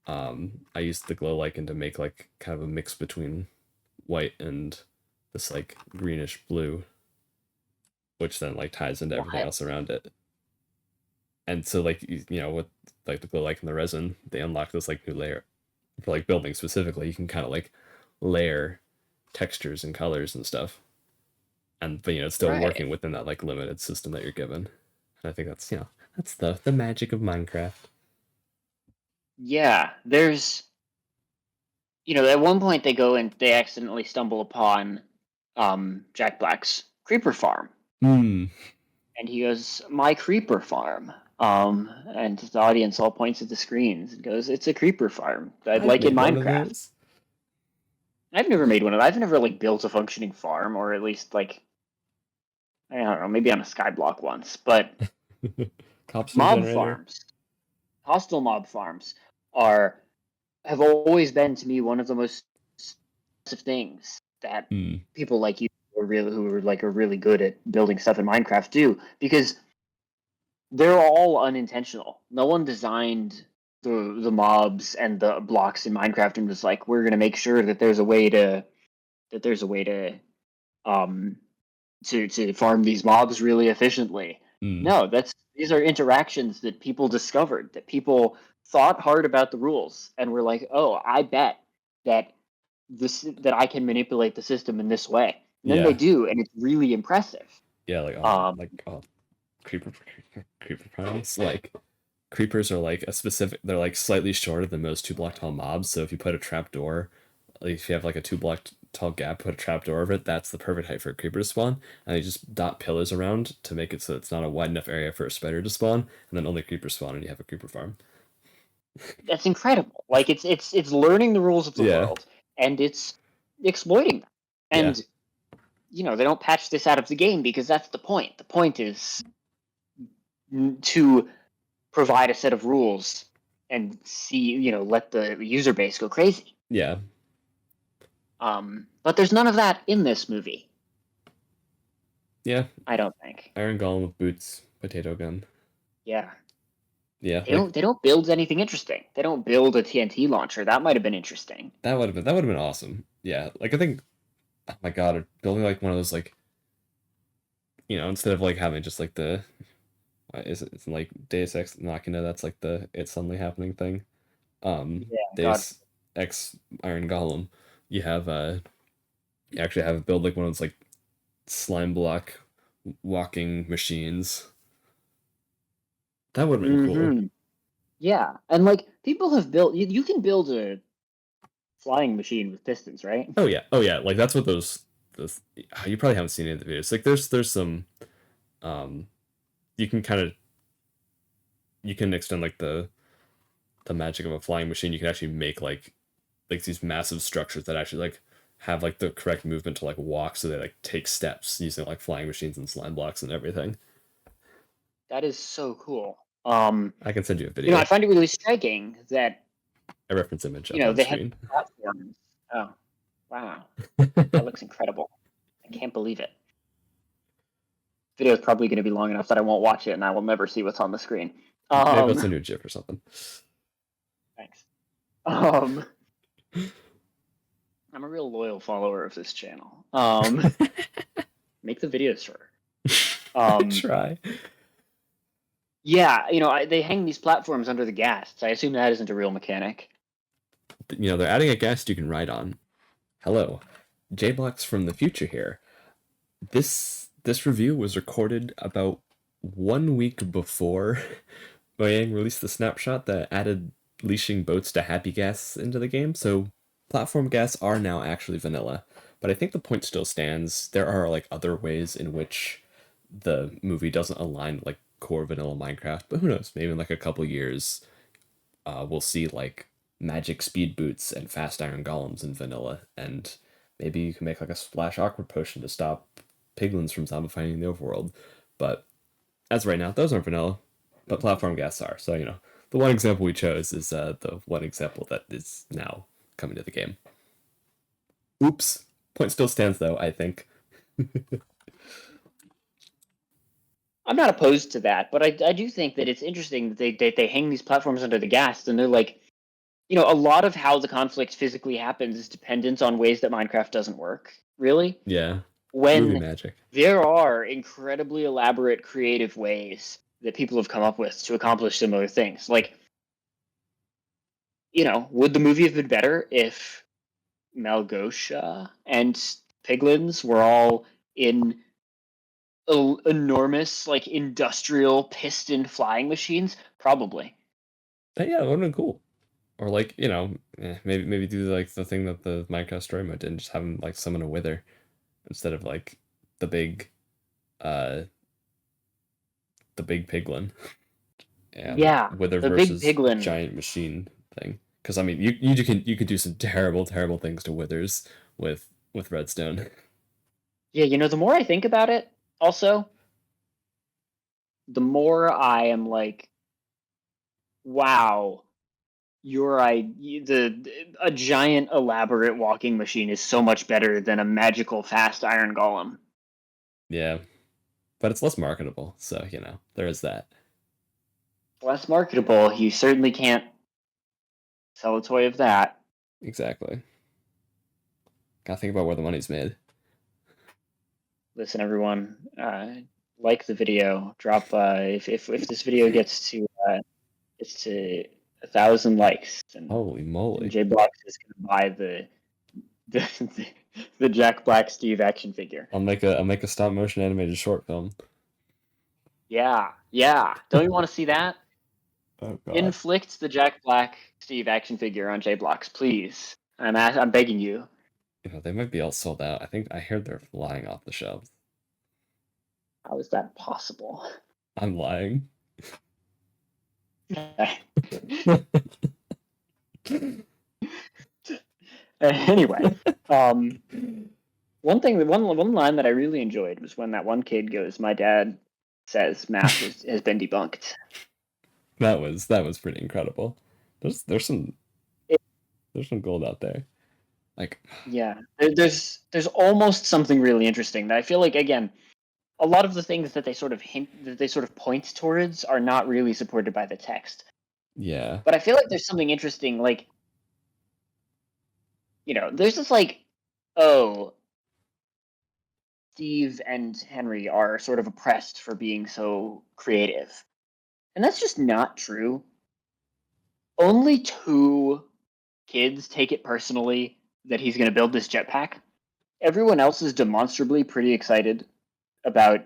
I used the glow lichen to make like kind of a mix between white and this like greenish blue, which then like ties into everything else around it. And so like with like the glow lichen and the resin, they unlock this like new layer for like building specifically. You can kind of like layer textures and colors and stuff, but it's still working within that like limited system that you're given. And I think that's that's the magic of Minecraft. Yeah, there's at one point they go and they accidentally stumble upon Jack Black's creeper farm. Hmm. And he goes, "My creeper farm." And the audience all points at the screens and goes, "It's a creeper farm, I've like in made one of Minecraft." those. I've never made one of. I've never like built a functioning farm, or at least like I don't know, maybe on a skyblock once. But Cobstone mob generator. farms, hostile mob farms, have always been to me one of the most impressive things that Hmm. people like you are really good at building stuff in Minecraft do, because they're all unintentional. No one designed the mobs and the blocks in Minecraft and was like, we're gonna make sure that there's a way to um to farm these mobs really efficiently. Hmm. No, these are interactions that people discovered, that people thought hard about the rules and were like, oh, I bet that that I can manipulate the system in this way. And then they Yeah. do, and it's really impressive. Yeah, creeper primes. Like creepers are like they're like slightly shorter than most 2 block tall mobs. So if you put a trap door, like if you have like a 2 block tall gap, put a trap door over it, that's the perfect height for a creeper to spawn. And you just dot pillars around to make it so it's not a wide enough area for a spider to spawn, and then only creepers spawn and you have a creeper farm. That's incredible. Like it's learning the rules of the Yeah. world and it's exploiting them. Yeah. And they don't patch this out of the game because that's the point. The point is to provide a set of rules and let the user base go crazy. Yeah. But there's none of that in this movie. Yeah. I don't think. Iron Golem with boots, potato gun. Yeah. Yeah. They don't build anything interesting. They don't build a TNT launcher. That might have been interesting. That would have been awesome. Yeah. Like I think, oh my god, building like one of those like, instead of like having just like the it's like Deus Ex Machina, that's like the it's suddenly happening thing. Yeah, Deus Ex Iron Golem, you actually have it build like one of those like slime block walking machines. That would have been cool. Yeah, and like people have built, you can build a flying machine with pistons, right? Oh yeah, like that's what those you probably haven't seen any of the videos. Like there's some you can extend like the magic of a flying machine. You can actually make like these massive structures that actually like have like the correct movement to like walk, so they like take steps using like flying machines and slime blocks and everything. That is so cool. I can send you a video. I find it really striking that a reference image up on they screen. have platforms. Oh, wow, that looks incredible! I can't believe it. Video is probably going to be long enough that I won't watch it, and I will never see what's on the screen. Maybe I'll send you a GIF or something. Thanks. I'm a real loyal follower of this channel. Make the videos for her. Try. Yeah, they hang these platforms under the ghasts. I assume that isn't a real mechanic. They're adding a ghast you can ride on. Hello, J-Blocks from the future here. This review was recorded about 1 week before Mojang released the snapshot that added leashing boats to happy ghasts into the game, so platform ghasts are now actually vanilla. But I think the point still stands. There are like other ways in which the movie doesn't align with like core vanilla Minecraft, but who knows? Maybe in like a couple years, we'll see like magic speed boots and fast iron golems in vanilla, and maybe you can make like a splash awkward potion to stop piglins from zombifying the overworld. But as of right now, those aren't vanilla, but platform ghasts are. So the one example we chose is the one example that is now coming to the game. Oops. Point still stands though, I think. I'm not opposed to that, but I do think that it's interesting that they hang these platforms under the ghast, and they're like, a lot of how the conflict physically happens is dependent on ways that Minecraft doesn't work, really. Yeah. When movie magic. There are incredibly elaborate, creative ways that people have come up with to accomplish similar things. Like, would the movie have been better if Malgosha and piglins were all in enormous, like, industrial piston flying machines? Probably. But yeah, it would have been cool. Or like, maybe do like the thing that the Minecraft story mode did, and just have him like summon a wither instead of like the big uh the big piglin. Yeah, Wither the big versus piglin. giant machine thing. Because I mean, you can do some terrible things to withers with redstone. Yeah, the more I think about it, also, the more I am like, wow, a giant elaborate walking machine is so much better than a magical fast iron golem. Yeah, but it's less marketable, so there is that. Less marketable, you certainly can't sell a toy of that. Exactly. Gotta think about where the money's made. Listen, everyone, like the video. Drop if this video gets to 1,000 likes, and Holy moly! JBlox is gonna buy the the Jack Black Steve action figure. I'll make a stop motion animated short film. Yeah, yeah. Don't you want to see that? Oh god. Inflict the Jack Black Steve action figure on JBlox, please. I'm begging you. They might be all sold out. I heard they're flying off the shelves. How is that possible? I'm lying. Anyway, one line that I really enjoyed was when that one kid goes, "My dad says math has been debunked." That was pretty incredible. There's some gold out there. Like, yeah, there's almost something really interesting that I feel like, again, a lot of the things that they sort of point towards are not really supported by the text. yeah, But I feel like there's something interesting, like, there's this like, oh, Steve and Henry are sort of oppressed for being so creative. And that's just not true. Only 2 kids take it personally that he's going to build this jetpack. Everyone else is demonstrably pretty excited about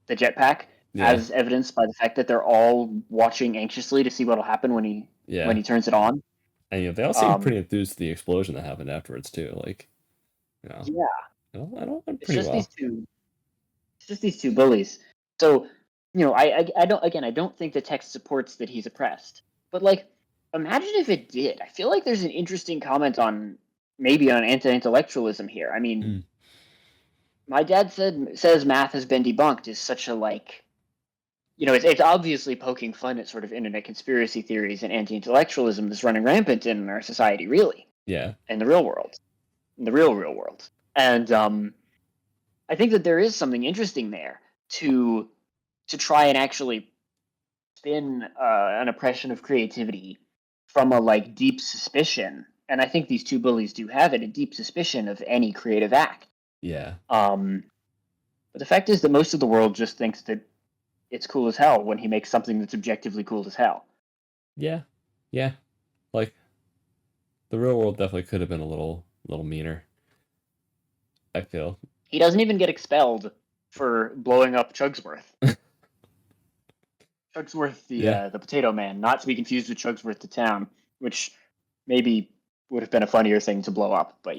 the jetpack, yeah, as evidenced by the fact that they're all watching anxiously to see what'll happen when he turns it on. and they all seem pretty enthused to the explosion that happened afterwards too. Like, Yeah, I don't went it's pretty just well. these two bullies. So, I don't think the text supports that he's oppressed. But like, imagine if it did. I feel like there's an interesting comment on maybe on anti-intellectualism here. I mean, Mm. my dad says math has been debunked is such a like, it's obviously poking fun at sort of internet conspiracy theories and anti-intellectualism that's running rampant in our society, really, Yeah, in the real world, in the real world. And I think that there is something interesting there to try and actually spin an oppression of creativity from a like deep suspicion. And I think these 2 bullies do have it, a deep suspicion of any creative act. yeah, But the fact is that most of the world just thinks that it's cool as hell when he makes something that's objectively cool as hell. yeah, yeah. Like, the real world definitely could have been a little meaner, I feel. He doesn't even get expelled for blowing up Chugsworth. Chugsworth, Yeah, the potato man, not to be confused with Chugsworth the town, which maybe would have been a funnier thing to blow up, but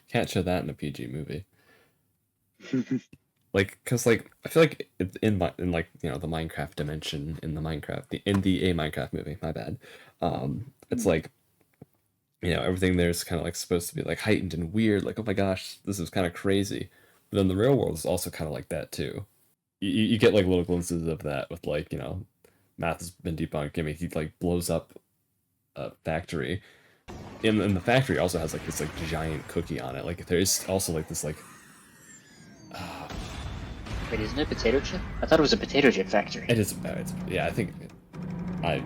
can't show that in a PG movie. Like, cause like I feel like it's in like the Minecraft dimension in the a Minecraft movie. My bad. It's like everything there's kind of like supposed to be like heightened and weird. Like, oh my gosh, this is kind of crazy. But then the real world is also kind of like that too. You get like little glimpses of that with like math has been debunked. I mean, he like blows up a factory. And the factory also has like this like giant cookie on it. Like there's also like this like Wait, isn't it potato chip? I thought it was a potato chip factory. it is. Yeah, I think.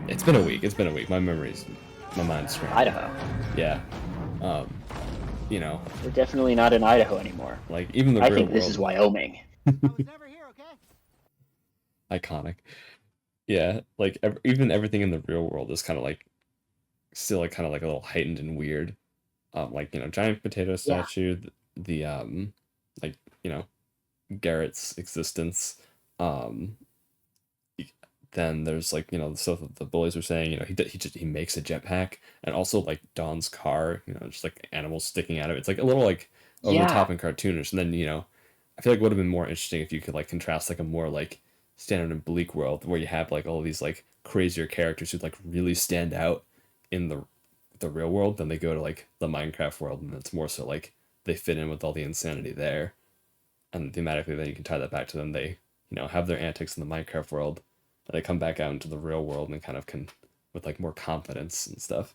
It's been a week. It's been a week. My mind's scrambled. Idaho. Yeah. Um, you know, We're definitely not in Idaho anymore. like even the I real think world. this is Wyoming. I was never here, okay? Iconic. Yeah, like even everything in the real world is kind of like still like kind of like a little heightened and weird. Like giant potato statue, the like Garrett's existence, um, then there's like, the stuff that the bullies were saying, he makes a jetpack, and also like Don's car, just like animals sticking out of it. It's like a little like over the Yeah, top and cartoonish. And then, I feel like it would have been more interesting if you could like contrast like a more like standard and bleak world where you have like all these like crazier characters who like really stand out in the real world, than they go to like the Minecraft world, and it's more so like they fit in with all the insanity there, and thematically then you can tie that back to them. They have their antics in the Minecraft world, and they come back out into the real world and kind of can with like more confidence and stuff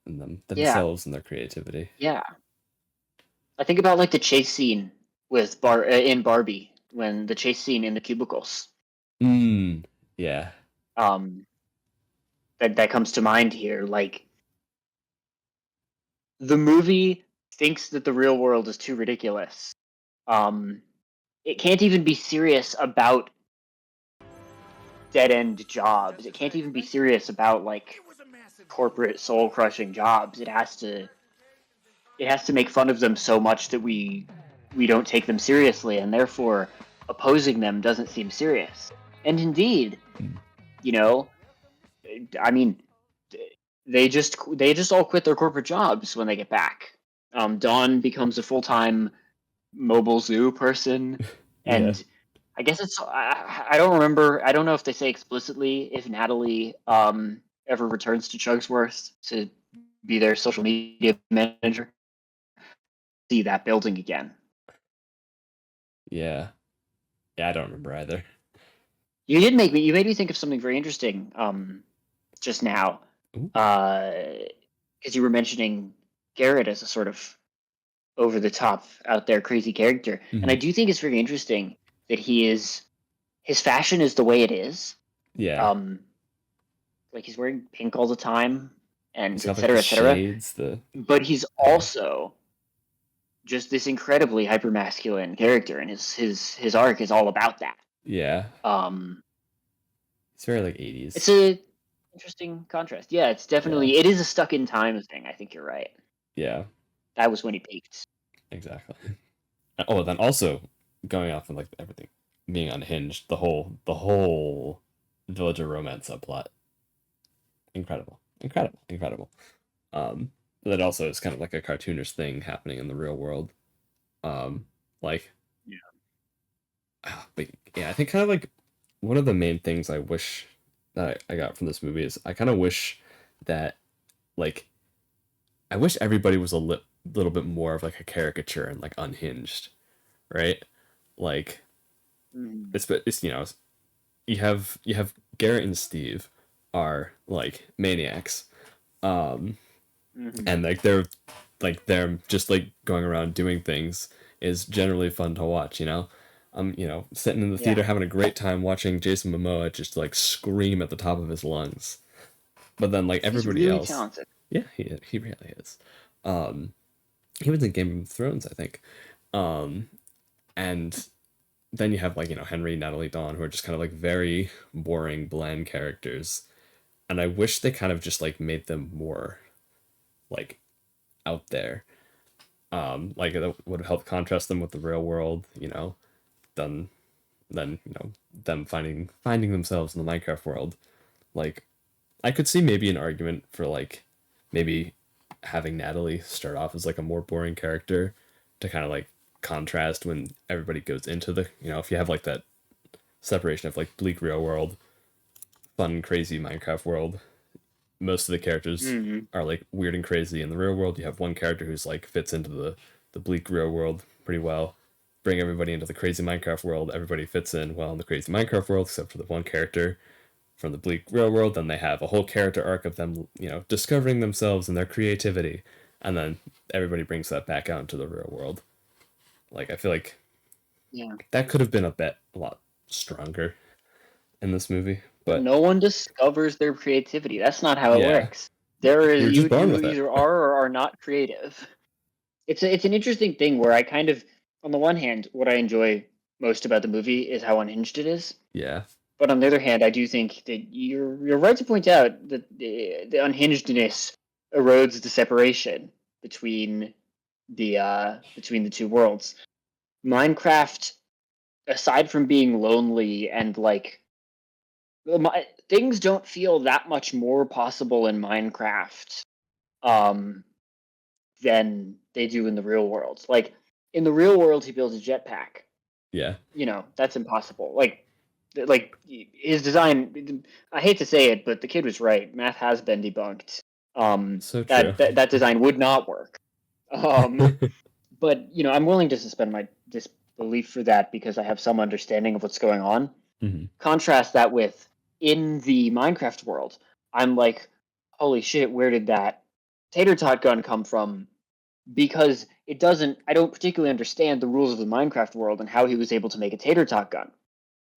in yeah, themselves and their creativity. yeah. I think about like the chase scene with in Barbie, when the chase scene in the cubicles. Yeah. Um, that comes to mind here. Like, the movie thinks that the real world is too ridiculous. Um, it can't even be serious about dead end jobs. It can't even be serious about like corporate soul crushing jobs. It has to make fun of them so much that we don't take them seriously, and therefore opposing them doesn't seem serious. And indeed, Mm. you know, I mean, they just all quit their corporate jobs when they get back. Dawn becomes a full-time mobile zoo person, Yeah. and I guess I don't remember. I don't know if they say explicitly if Natalie ever returns to Chugsworth to be their social media manager. See that building again. Yeah. Yeah, I don't remember either. You made me think of something very interesting just now, Ooh. because you were mentioning Garrett as a sort of over the top, out there, crazy character, and I Mhm. do think it's very interesting that his fashion is the way it is. Yeah. Um, like he's wearing pink all the time, and He's got like the et cetera. shades, the But he's yeah. also just this incredibly hyper masculine character, and his arc is all about that. Yeah. Um, It's very like it's 80s. a interesting contrast. Yeah, Yeah. it is a stuck in time thing. I think you're right. Yeah. That was when he peaked. Exactly. Oh, then also going off of like everything being unhinged, the whole villager romance subplot, incredible, incredible, incredible. But that also is kind of like a cartoonish thing happening in the real world. Like, Yeah. but yeah, I think kind of like one of the main things I wish that I got from this movie is I kind of wish that like I wish everybody was a little bit more of like a caricature and like unhinged, right? Like Mhm. it's you have Garrett and Steve are like maniacs, um, Mhm. and like they're just like going around doing things is generally fun to watch. Sitting in the Yeah, theater having a great time watching Jason Momoa just like scream at the top of his lungs, but then like he's everybody really else, talented. yeah, he really is. Um, he was in Game of Thrones, I think, um, and then you have like Henry, Natalie, Dawn, who are just kind of like very boring, bland characters, and I wish they kind of just like made them more like out there. Like it would help contrast them with the real world, than than them finding themselves in the Minecraft world. Like I could see maybe an argument for like maybe having Natalie start off as like a more boring character to kind of like contrast when everybody goes into the if you have like that separation of like bleak real world, fun crazy Minecraft world. Most of the characters Mhm. are like weird and crazy. In the real world, you have one character who's like fits into the bleak real world pretty well. Bring everybody into the crazy Minecraft world. Everybody fits in well in the crazy Minecraft world, except for the one character from the bleak real world. Then they have a whole character arc of them, discovering themselves and their creativity, and then everybody brings that back out into the real world. Like I feel like Yeah, that could have been a lot stronger in this movie, but but no one discovers their creativity. That's not how it yeah, works. There is you're just born you with it. either are or are not creative. It's an interesting thing where I kind of, on the one hand, what I enjoy most about the movie is how unhinged it is. Yeah. But on the other hand, I do think that you're right to point out that the unhingedness erodes the separation between between the two worlds. Minecraft, aside from being lonely and like things don't feel that much more possible in Minecraft than they do in the real world. Like in the real world, he builds a jetpack. Yeah. That's impossible. Like his design. I hate to say it, but the kid was right. Math has been debunked. So true. That design would not work. But I'm willing to suspend my disbelief for that because I have some understanding of what's going on. Mhm. Contrast that with in the Minecraft world, I'm like, holy shit, where did that tater tot gun come from? Because I don't particularly understand the rules of the Minecraft world and how he was able to make a tater tot gun.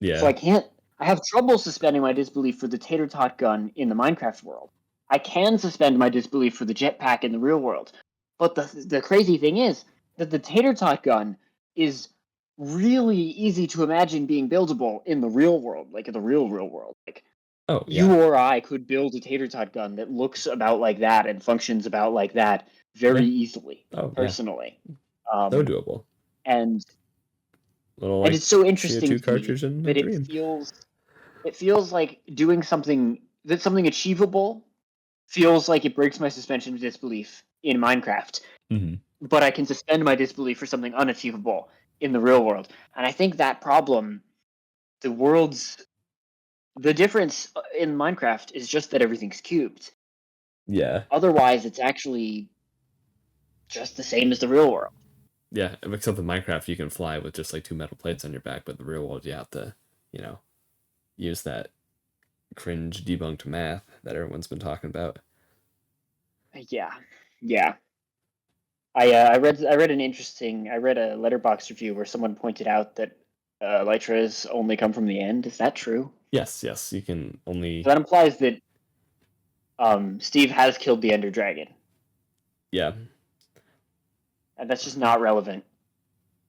So Yeah. I have trouble suspending my disbelief for the tater tot gun in the Minecraft world. I can suspend my disbelief for the jetpack in the real world. But the crazy thing is that the tater tot gun is really easy to imagine being buildable in the real world, like in the real world. Like Oh, you yeah. or I could build a tater tot gun that looks about like that and functions about like that very Yeah. easily, Oh, yeah. personally. So doable. And Little and like it's so interesting CO2 to me cartridge and a that dream. it feels like doing something that's something achievable feels like it breaks my suspension of disbelief in Minecraft, Mm-hmm. but I can suspend my disbelief for something unachievable in the real world. And I think that problem, the world's the difference in Minecraft is just that everything's cubed. Yeah. Otherwise, it's actually just the same as the real world. Yeah. Except in Minecraft, you can fly with just like 2 metal plates on your back, but the real world, you have to, use that cringe debunked math that everyone's been talking about. Yeah, yeah. I read a letterbox review where someone pointed out that elytras only come from the end. Is that true? Yes, you can only. So that implies that Steve has killed the Ender Dragon, Yeah. and that's just not relevant.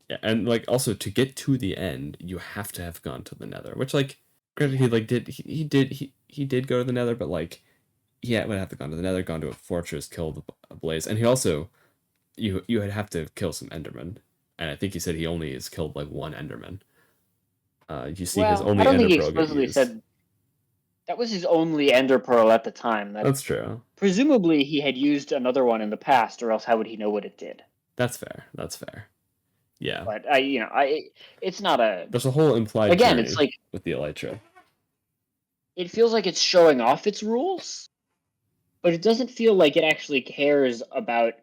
Yeah, and like also to get to the end, you have to have gone to the Nether, which like granted he did go to the Nether, but like would have to gone to the Nether, gone to a fortress, killed a blaze, and he also you would have to kill some Endermen, and I think he said he only has killed like one Enderman. You see his Well, I only don't think Ender he Pearl get explicitly used. said that was his only Ender Pearl at the time. That That's true. presumably he had used another one in the past, or else how would he know what it did? That's fair. Yeah. But it's not a. There's a whole implied Again, it's journey like with the Elytra. it feels like it's showing off its rules, but it doesn't feel like it actually cares about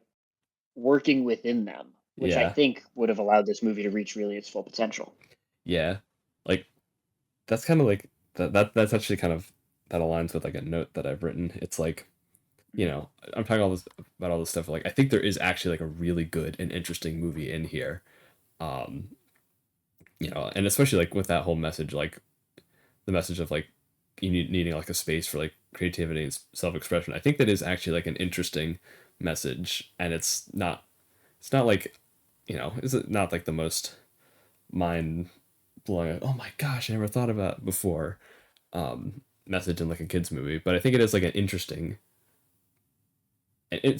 working within them, which I Yeah. think would have allowed this movie to reach really its full potential. Yeah. Like that's kind of like that's actually kind of that aligns with like a note that I've written. It's like, I'm talking about all this stuff. Like I think there is actually like a really good and interesting movie in here. Um, and especially like with that whole message, like the message of like needing like a space for like creativity and self-expression. I think that is actually like an interesting message, and it's not like, is it not like the most mind blowing, oh my gosh, I never thought about it before, message in like a kids movie, but I think it is like it's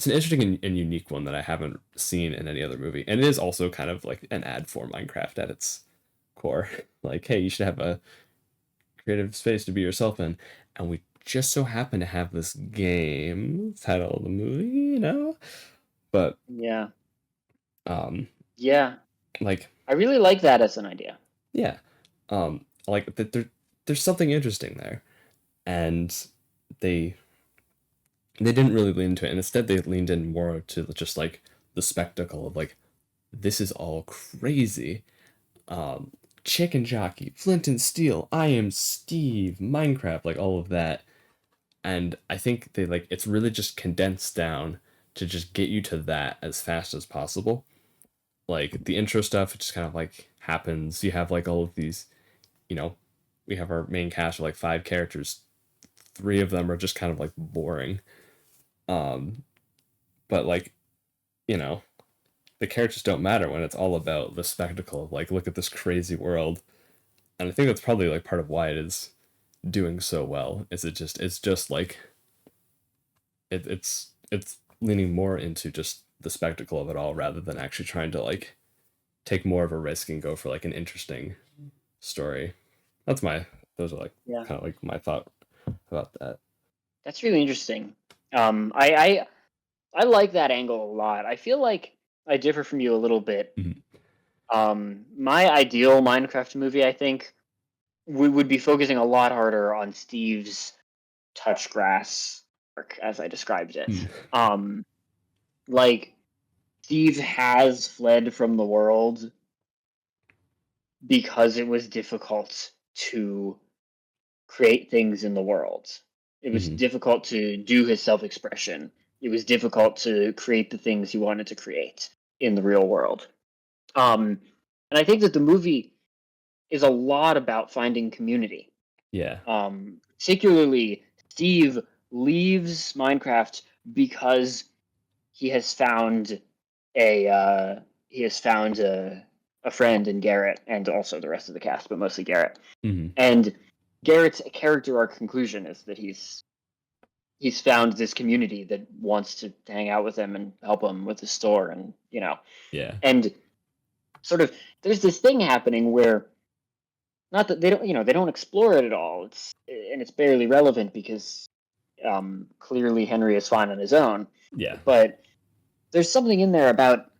an interesting and unique one that I haven't seen in any other movie, and it is also kind of like an ad for Minecraft at its core. Like, hey, you should have a creative space to be yourself in, and we just so happen to have this game title of the movie. But Yeah. um, Yeah. like, I really like that as an idea. yeah, like that there's something interesting there, and they didn't really lean into it, and instead they leaned in more to just like the spectacle of like, this is all crazy. Chicken jockey, flint and steel, I am Steve, Minecraft, like all of that. And I think they like it's really just condensed down to just get you to that as fast as possible. Like the intro stuff, it just kind of like happens. You have like all of these, you know, we have our main cast of like 5 characters. 3 of them are just kind of like boring. Um, but like, you know, the characters don't matter when it's all about the spectacle of like, look at this crazy world. And I think that's probably like part of why it is doing so well. It's just like it's leaning more into just the spectacle of it all rather than actually trying to like take more of a risk and go for like an interesting story. That's my those are like Yeah. kind of like my thought about that. That's really interesting. I like that angle a lot. I feel like I differ from you a little bit. Mhm. My ideal Minecraft movie, I think, we would be focusing a lot harder on Steve's touch grass arc, as I described it. Like Steve has fled from the world because it was difficult to create things in the world. It was difficult to do his self-expression. It was difficult to create the things he wanted to create in the real world. And I think that the movie is a lot about finding community. Yeah. Particularly, Steve leaves Minecraft because he has found a friend in Garrett, and also the rest of the cast, but mostly Garrett. And Garrett's character arc conclusion is that he's found this community that wants to hang out with him and help him with his store, and Yeah. and sort of there's this thing happening where, not that they don't explore it at all. It's barely relevant because clearly Henry is fine on his own. Yeah. But there's something in there about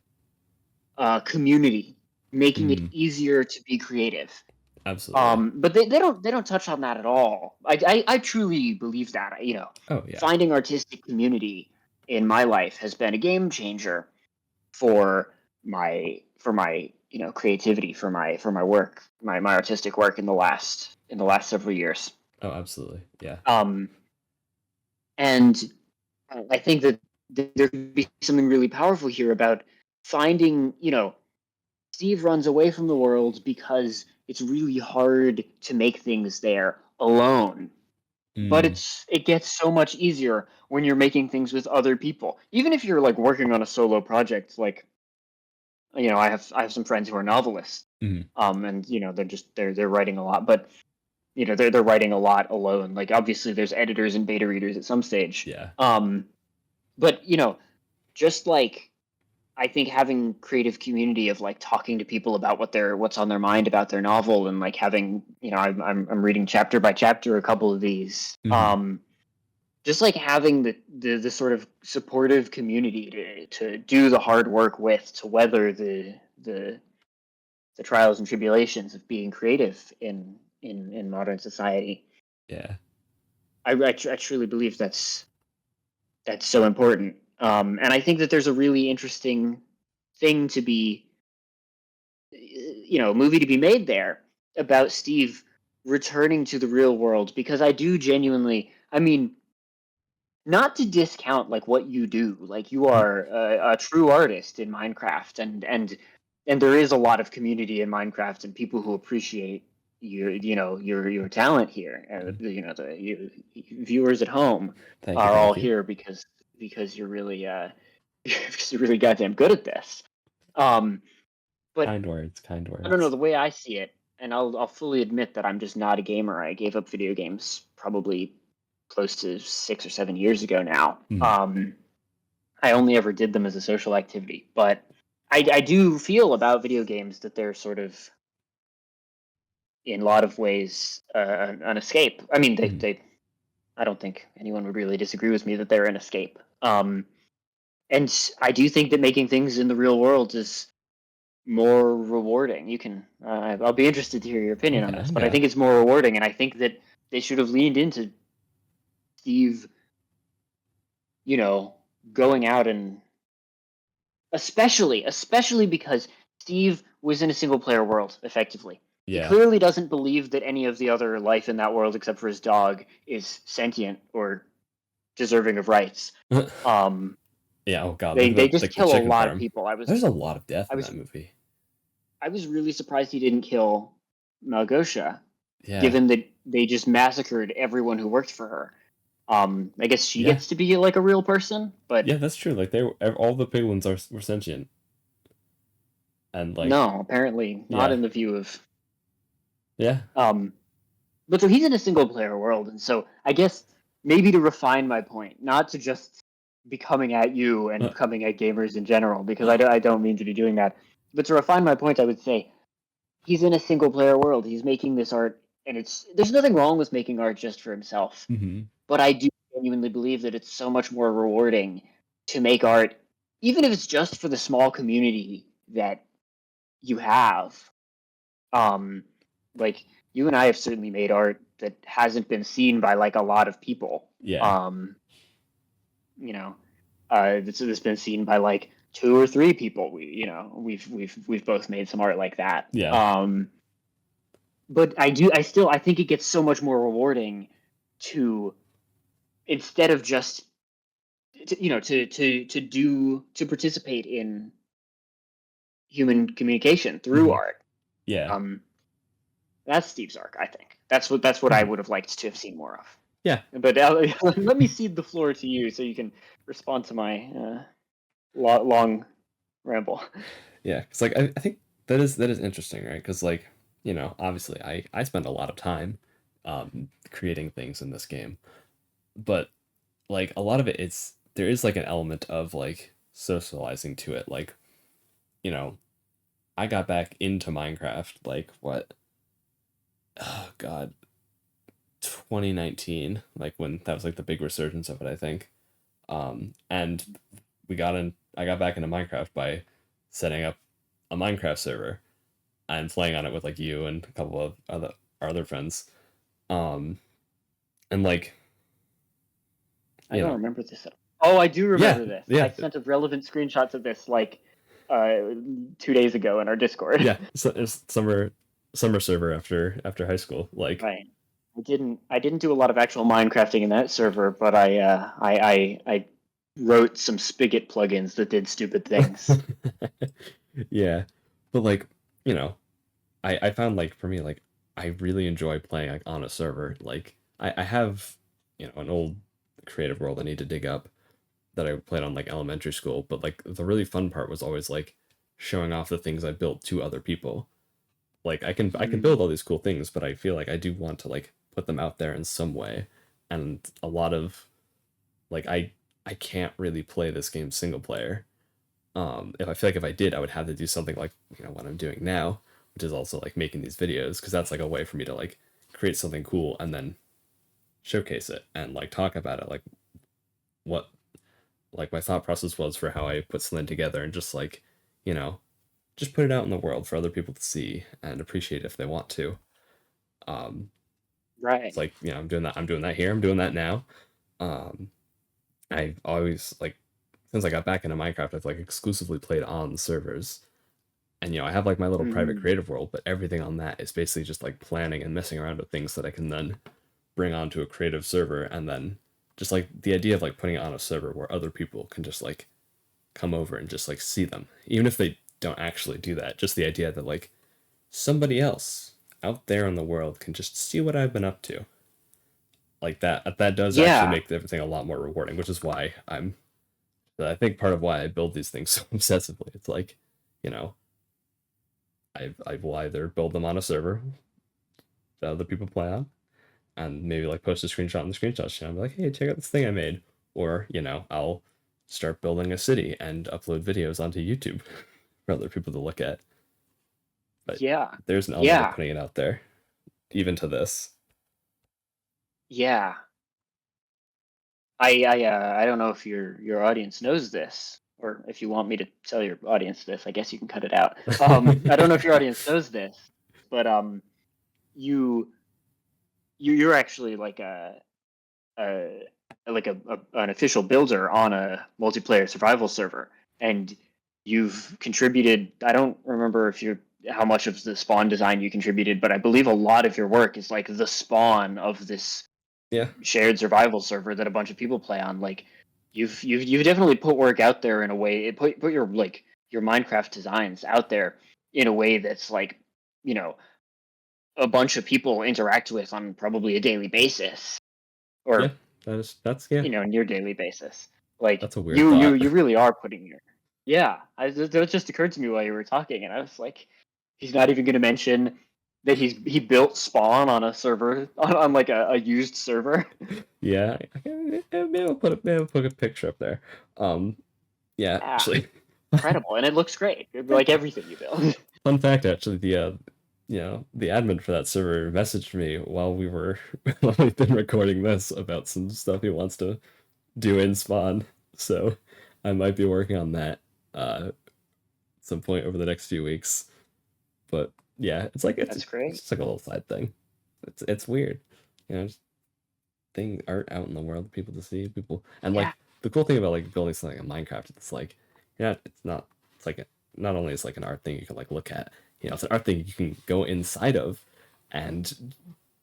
community making it easier to be creative. Absolutely. But they don't touch on that at all. I truly believe that. Oh yeah. Finding artistic community in my life has been a game changer for my creativity, for my work, my artistic work in the last several years. Oh, absolutely. Yeah. And I think that there could be something really powerful here about finding, Steve runs away from the world because it's really hard to make things there alone. But it gets so much easier when you're making things with other people. Even if you're like working on a solo project, like I have some friends who are novelists, and they're writing a lot, but they're writing a lot alone. Like obviously there's editors and beta readers at some stage. Yeah. But just like I think having creative community of like talking to people about what's on their mind about their novel, and like having I'm reading chapter by chapter a couple of these. Just like having the sort of supportive community to do the hard work with, to weather the trials and tribulations of being creative in modern society. Yeah. I truly believe that's so important. And I think that there's a really interesting thing to be, movie to be made there about Steve returning to the real world, because I do genuinely, I mean, not to discount like what you do, like you are a true artist in Minecraft, and there is a lot of community in Minecraft and people who appreciate your talent here, and the viewers at home are all here because you're really because you're really goddamn good at this. But Kind words. I don't know, the way I see it, and I'll fully admit that I'm just not a gamer. I gave up video games probably close to 6 or 7 years ago now. I only ever did them as a social activity, but I do feel about video games that they're sort of, in a lot of ways, an escape. I mean, they I don't think anyone would really disagree with me that they're an escape. And I do think that making things in the real world is more rewarding. You can I'll be interested to hear your opinion on this, but I think it's more rewarding, and I think that they should have leaned into Steve, going out, and especially because Steve was in a single player world effectively. Yeah. He clearly doesn't believe that any of the other life in that world, except for his dog, is sentient or deserving of rights. Yeah. Oh god. They just kill a lot of people. There's a lot of death in that movie. I was really surprised he didn't kill Malgosha, Yeah. given that they just massacred everyone who worked for her. I guess she gets to be like a real person, but yeah, that's true. Like all the piglins were sentient, and like no, apparently not in the view of. Yeah. But so he's in a single player world, and so I guess maybe to refine my point, not to just be coming at you and coming at gamers in general, because I don't mean to be doing that, but to refine my point, I would say he's in a single player world. He's making this art and there's nothing wrong with making art just for himself, Mm-hmm. but I do genuinely believe that it's so much more rewarding to make art, even if it's just for the small community that you have. Like you and I have certainly made art that hasn't been seen by like a lot of people. Yeah. You know, this has been seen by like 2 or 3 people. We've both made some art like that. Yeah. But I think it gets so much more rewarding to, instead of just to participate in human communication through Mm-hmm. art. Yeah. That's Steve's arc, I think. That's what I Mhm. would have liked to have seen more of. Yeah. But let me cede the floor to you so you can respond to my long ramble. Yeah. Because like I think that is interesting, right? Because like obviously I spend a lot of time creating things in this game, but like a lot of it, there is like an element of like socializing to it. Like you know I got back into Minecraft like what, oh god, 2019, like when that was like the big resurgence of it, I think. And I got back into Minecraft by setting up a Minecraft server and playing on it with like you and a couple of our other friends. Um, and like, I you don't know, remember this at all. Oh, I do yeah, remember this. I yeah, sent up relevant screenshots of this like uh, 2 days ago in our Discord. yeah. So it's summer server after high school. Like, Right. I didn't do a lot of actual Minecrafting in that server, but I wrote some Spigot plugins that did stupid things. yeah, but like, you know, I found like for me like I really enjoy playing like on a server. Like I have an old creative world I need to dig up that I played on like elementary school, but like the really fun part was always like showing off the things I built to other people. Like I can build Mm, all these cool things, but I feel like I do want to like put them out there in some way. And a lot of like I can't really play this game single player. If I feel like if I did, I would have to do something like what I'm doing now, which is also like making these videos, because that's like a way for me to like create something cool and then showcase it and like talk about it, like what like my thought process was for how I put something together, and just like you know just put it out in the world for other people to see and appreciate if they want to. um right. it's like I'm doing that here, I'm doing that now. um I've always like, since I got back into Minecraft, I've like exclusively played on the servers. And I have like my little private Mm, creative world, but everything on that is basically just like planning and messing around with things that I can then bring onto a creative server. And then just like the idea of like putting it on a server where other people can just like come over and just like see them, even if they don't actually do that. Just the idea that like somebody else out there in the world can just see what I've been up to. Like that does actually yeah. make everything a lot more rewarding, which is why I think part of why I build these things so obsessively. It's like, you know, I will either build them on a server that other people play on, and maybe like post a screenshot on the screenshot channel, be like, hey, check out this thing I made. Or, I'll start building a city and upload videos onto YouTube for other people to look at. But Yeah. there's an element of Yeah. putting it out there, even to this. Yeah. I don't know if your audience knows this, or if you want me to tell your audience this. I guess you can cut it out. I don't know if your audience knows this, but you you're actually like a an official builder on a multiplayer survival server, and you've contributed. I don't remember if you're how much of the spawn design you contributed, but I believe a lot of your work is like the spawn of this Yeah. shared survival server that a bunch of people play on. Like you've definitely put work out there in a way. Put your like your Minecraft designs out there in a way that's like you know a bunch of people interact with on probably a daily basis, Yeah. or That's yeah. near daily basis. Like That's a weird you thought. you really are putting your yeah. That just occurred to me while you were talking, and I was like, he's not even going to mention that he built spawn on a server on like a used server. Yeah. Maybe I'll put a picture up there. Yeah, Yeah, actually. incredible, and it looks great, like everything you build. Fun fact, actually, the admin for that server messaged me while we've been recording this about some stuff he wants to do in Spawn. So I might be working on that some point over the next few weeks. But yeah, That's great. it's just like a little side thing. It's weird, just thing art out in the world, people to see, people, and Yeah. the cool thing about building something in Minecraft, it's it's like not only it's like an art thing you can look at, it's an art thing you can go inside of, and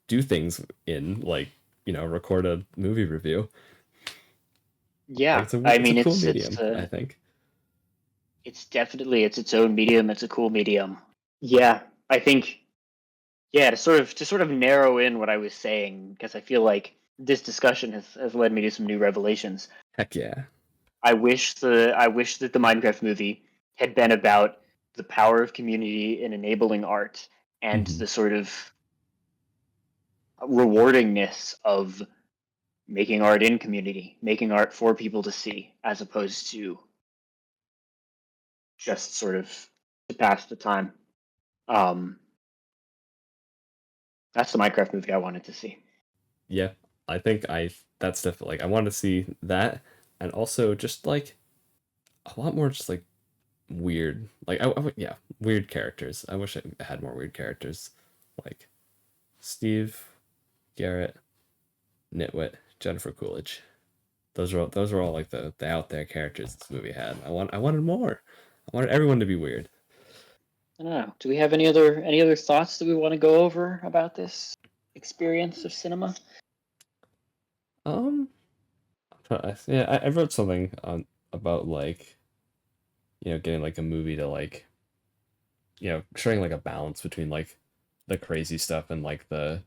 do things in record a movie review. Yeah, It's a cool medium, I think. It's definitely its own medium. It's a cool medium. Yeah, I think. Yeah, to sort of narrow in what I was saying, because I feel like this discussion has led me to some new revelations. Heck yeah. I wish that the Minecraft movie had been about the power of community in enabling art and the sort of rewardingness of making art in community, making art for people to see, as opposed to just sort of to pass the time. That's the Minecraft movie I wanted to see. Yeah, I think that's definitely I want to see that, and also just a lot more just weird, yeah, weird characters. I wish I had more weird characters, like Steve, Garrett, Nitwit, Jennifer Coolidge. Those were all the out there characters this movie had. I wanted more. I wanted everyone to be weird. I don't know. Do we have any other thoughts that we want to go over about this experience of cinema? Yeah, I wrote something about getting a movie to showing a balance between the crazy stuff and the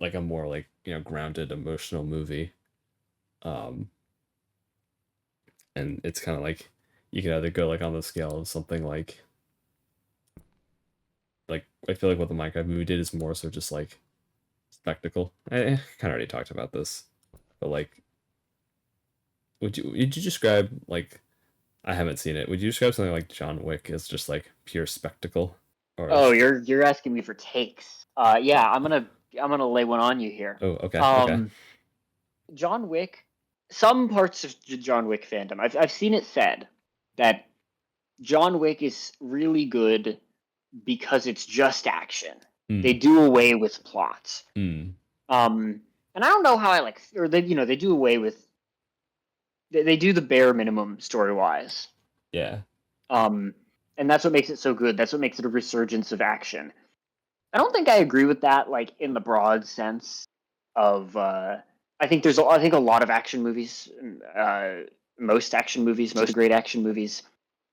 a more grounded emotional movie. And it's kind of you can either go on the scale of something I feel like what the Minecraft movie did is more so just spectacle. I kind of already talked about this, but would you describe I haven't seen it. Would you describe something like John Wick as just pure spectacle? Or Oh, you're asking me for takes. Yeah, I'm gonna lay one on you here. Oh, okay. John Wick. Some parts of the John Wick fandom, I've seen it said that John Wick is really good because it's just action. They do away with plots. And I don't know how or they do away with. They do the bare minimum story wise. Yeah. And that's what makes it so good. That's what makes it a resurgence of action. I don't think I agree with that, in the broad sense of. I think a lot of action movies, most great action movies,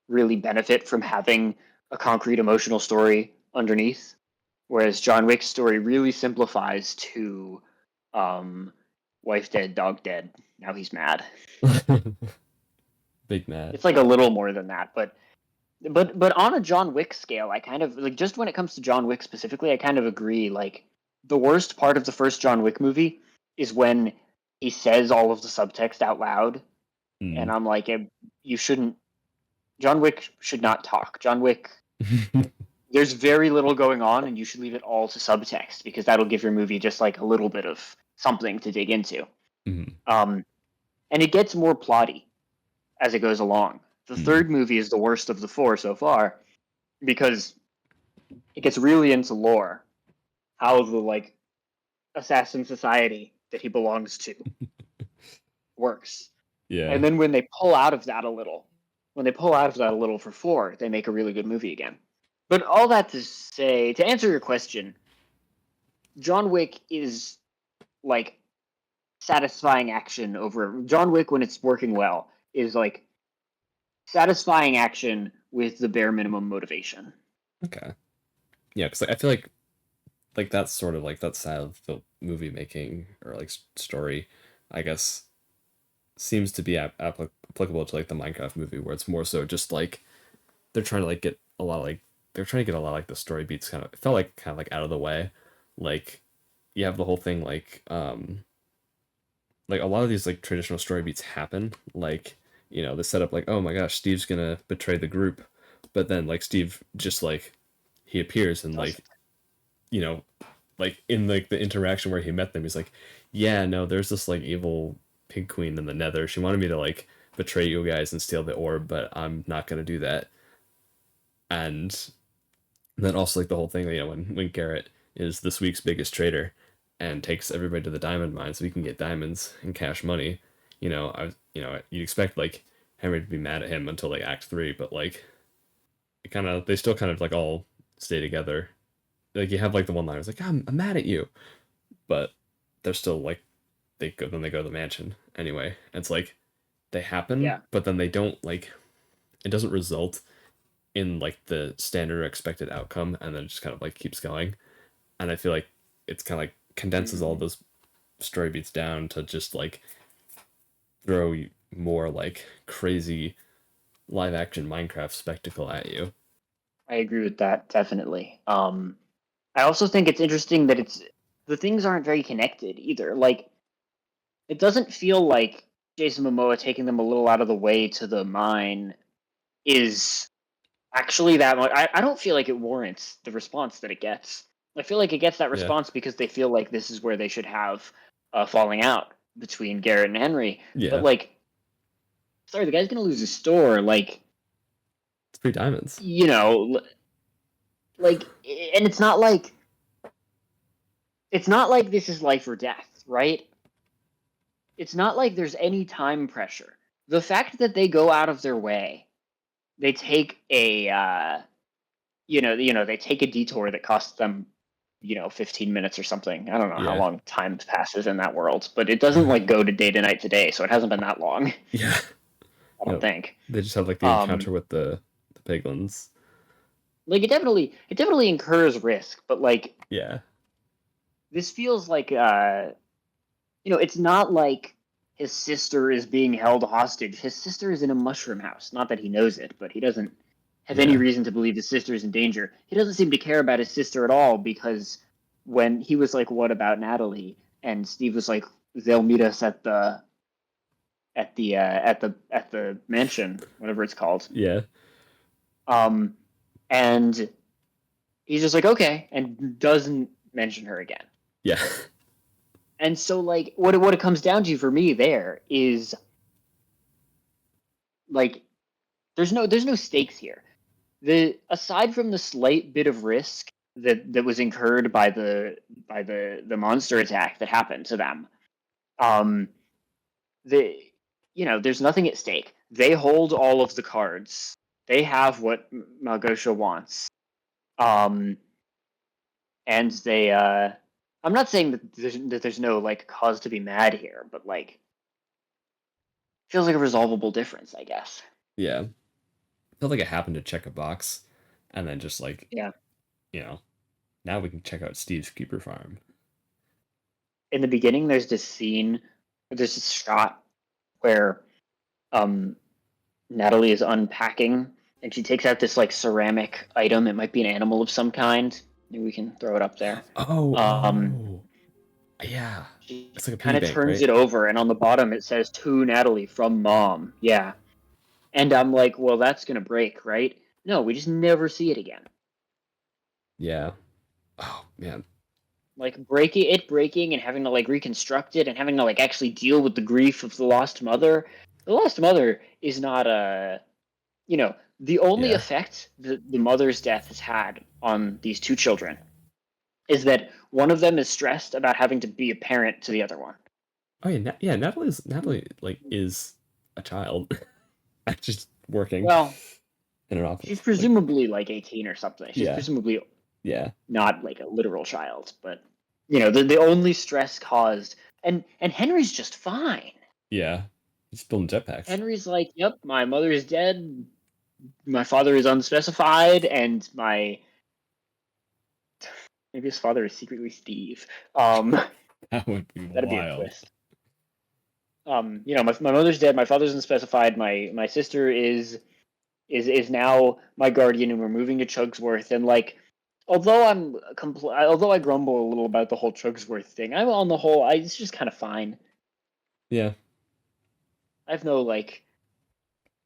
really benefit from having a concrete emotional story underneath. Whereas John Wick's story really simplifies to, wife dead, dog dead. Now he's mad. Big mad. It's a little more than that, but on a John Wick scale, I kind of just when it comes to John Wick specifically, I kind of agree. The worst part of the first John Wick movie is when he says all of the subtext out loud, and I'm like, you shouldn't. John Wick should not talk. John Wick. There's very little going on, and you should leave it all to subtext because that'll give your movie just a little bit of something to dig into. And it gets more plotty as it goes along. The third movie is the worst of the four so far because it gets really into lore, how the assassin society that he belongs to works. Yeah. And then when they pull out of that a little for four, they make a really good movie again. But all that to say, to answer your question, John Wick is satisfying action over John Wick when it's working well is satisfying action with the bare minimum motivation. Okay. Yeah, because I feel like that's sort of that style of the movie making or story, I guess, seems to be applicable to the Minecraft movie, where it's more so just they're trying to get a lot of the story beats kind of it felt kind of out of the way. You have the whole thing a lot of these traditional story beats happen the setup oh my gosh, Steve's gonna betray the group, but then Steve just he appears and like, you know, like in like the interaction where he met them, he's like, yeah, no, there's this like evil pig queen in the Nether. She wanted me to like betray you guys and steal the orb, but I'm not gonna do that. And then also like the whole thing, when Garrett is this week's biggest trader and takes everybody to the diamond mine so he can get diamonds and cash money. You'd expect like Henry to be mad at him until like Act 3, but like they still kind of like all stay together. Like you have like the one line, it's like I'm mad at you, but they're still like they go to the mansion anyway. And it's like they happen, but then they don't like it doesn't result in like the standard or expected outcome, and then it just kind of like keeps going. And I feel like it's kind of like condenses all those story beats down to just like throw more like crazy live action Minecraft spectacle at you. I agree with that, definitely. I also think it's interesting that the things aren't very connected either. Like, it doesn't feel like Jason Momoa taking them a little out of the way to the mine is actually that much. I don't feel like it warrants the response that it gets. I feel like it gets that response because they feel like this is where they should have a falling out between Garrett and Henry. Yeah. But like, sorry, the guy's gonna lose his store. Like, it's 3 diamonds. Like, and it's not like this is life or death, right? It's not like there's any time pressure. The fact that they go out of their way, they take a they take a detour that costs them 15 minutes or something. I don't know how long time passes in that world, but it doesn't like go to day to night to day, so it hasn't been that long. Yeah. I don't think. They just have like the encounter with the piglins. Like it definitely incurs risk, but like this feels like it's not like his sister is being held hostage. His sister is in a mushroom house. Not that he knows it, but he doesn't have any reason to believe his sister is in danger. He doesn't seem to care about his sister at all, because when he was like, "What about Natalie?" and Steve was like, "They'll meet us at the mansion, whatever it's called." Yeah. And he's just like, "Okay," and doesn't mention her again. Yeah. And so like what it comes down to for me there is like there's no stakes here. Aside from the slight bit of risk that was incurred by the monster attack that happened to them, there's nothing at stake. They hold all of the cards. They have what Malgosha wants. And they I'm not saying that there's no like cause to be mad here, but like feels like a resolvable difference, I guess. Yeah. Felt like it happened to check a box, and then just like now we can check out Steve's Keeper Farm. In the beginning, there's this shot where Natalie is unpacking, and she takes out this like ceramic item. It might be an animal of some kind. Maybe we can throw it up there. Yeah. She it's like a kind of turns right? it over, and on the bottom it says "To Natalie from Mom." Yeah. And I'm like, well, that's going to break, right? No, we just never see it again. Yeah. Oh, man. Like breaking and having to like reconstruct it and having to like actually deal with the grief of the lost mother. The lost mother is not the only effect that the mother's death has had on these two children is that one of them is stressed about having to be a parent to the other one. Oh yeah, Natalie like is a child. Just working. Well, in an office. She's presumably like 18 or something. She's presumably not like a literal child, but the only stress caused, and Henry's just fine. Yeah, he's building jetpacks. Henry's like, yep, my mother is dead, my father is unspecified, and maybe his father is secretly Steve. That would be that'd wild. be a twist. My mother's dead, my father's unspecified, my sister is now my guardian, and we're moving to Chugsworth. And like, although I grumble a little about the whole Chugsworth thing, I'm on the whole, it's just kind of fine. Yeah, I have no like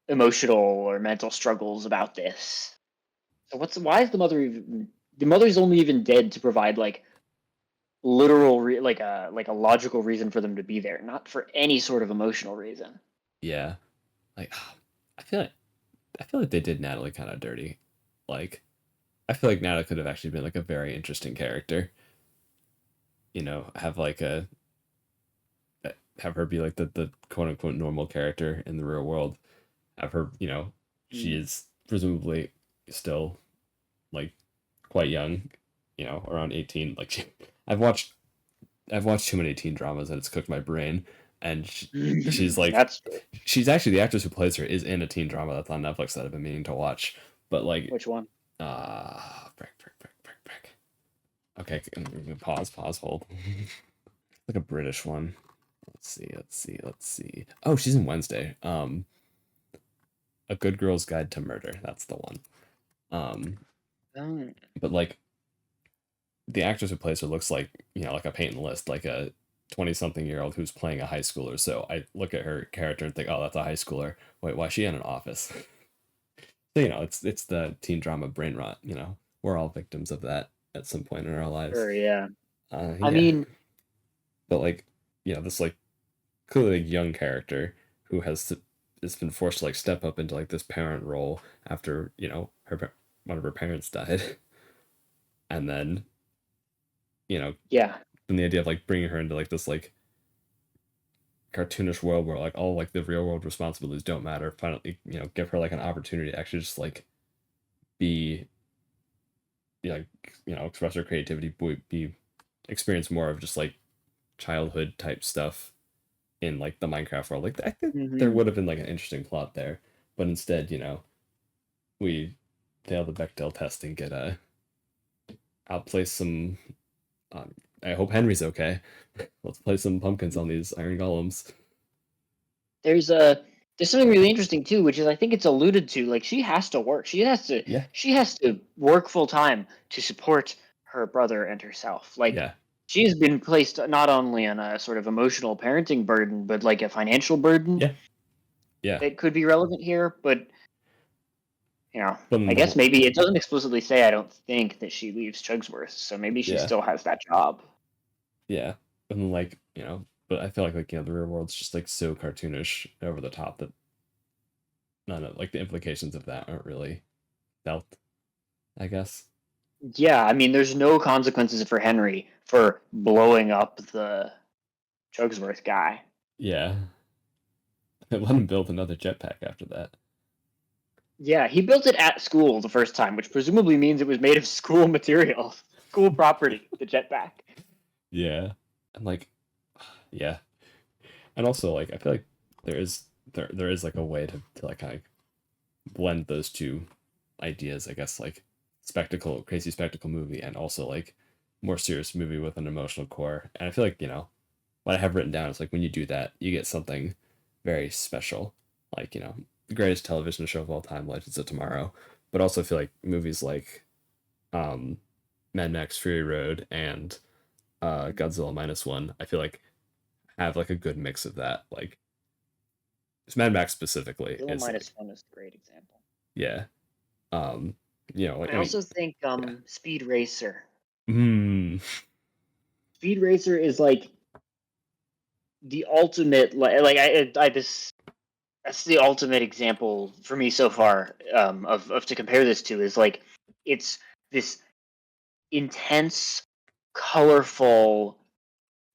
emotional or mental struggles about this. So why is the mother even the mother's only even dead to provide like literal like a logical reason for them to be there, not for any sort of emotional reason. Yeah. Like I feel like they did Natalie kind of dirty. Like I feel like Natalie could have actually been like a very interesting character. You know, have her be like the quote unquote normal character in the real world. Have her, you know, she is presumably still like quite young, you know, around 18. Like I've watched too many teen dramas and it's cooked my brain. And she's like, That's true. she's actually the actress who plays her is in a teen drama that's on Netflix that I've been meaning to watch. But like, Which one? Break. Okay, pause, hold. Like a British one. Let's see. Oh, she's in Wednesday. A Good Girl's Guide to Murder. That's the one. But like, the actress who plays her looks like, you know, like a paint and list, like a 20-something-year-old who's playing a high schooler. So I look at her character and think, oh, that's a high schooler. Wait, why is she in an office? So, you know, it's the teen drama brain rot. You know, we're all victims of that at some point in our lives. Sure, yeah. Yeah. I mean, but like, you know, this like clearly young character who has been forced to like step up into like this parent role after, you know, one of her parents died, and then, you know, yeah, then the idea of like bringing her into like this like cartoonish world where like all like the real world responsibilities don't matter. Finally, you know, give her like an opportunity to actually just like be, you know, express her creativity, be experience more of just like childhood type stuff in like the Minecraft world. Like I think there would have been like an interesting plot there, but instead, you know, we fail the Bechdel test and get outplay some. I hope Henry's okay. Let's play some pumpkins on these iron golems. there's something really interesting too, which is I think it's alluded to. Like she has to work. She has to work full time to support her brother and herself. Like she has been placed not only on a sort of emotional parenting burden, but like a financial burden. Yeah. That could be relevant here, but you know, But I guess maybe it doesn't explicitly say. I don't think that she leaves Chugsworth, so maybe she still has that job. Yeah, and like, you know, but I feel like you know the real world's just like so cartoonish over the top that none of like the implications of that aren't really felt, I guess. Yeah, I mean, there's no consequences for Henry for blowing up the Chugsworth guy. Yeah. Let him build another jetpack after that. Yeah, he built it at school the first time, which presumably means it was made of school material, school property, the jetpack. Yeah. And like, yeah. And also like I feel like there is like a way to like kind of blend those two ideas, I guess, like crazy spectacle movie and also like more serious movie with an emotional core. And I feel like, you know, what I have written down is like when you do that, you get something very special. Like, you know, the greatest television show of all time, Legends of Tomorrow. But also I feel like movies like Mad Max Fury Road and Godzilla -1, I feel like have like a good mix of that. Like Mad Max specifically Godzilla is like, -1 is a great example. Yeah. You know, like I also think Speed Racer. Mm. Speed Racer is like the ultimate that's the ultimate example for me so far of to compare this to is like it's this intense, colorful,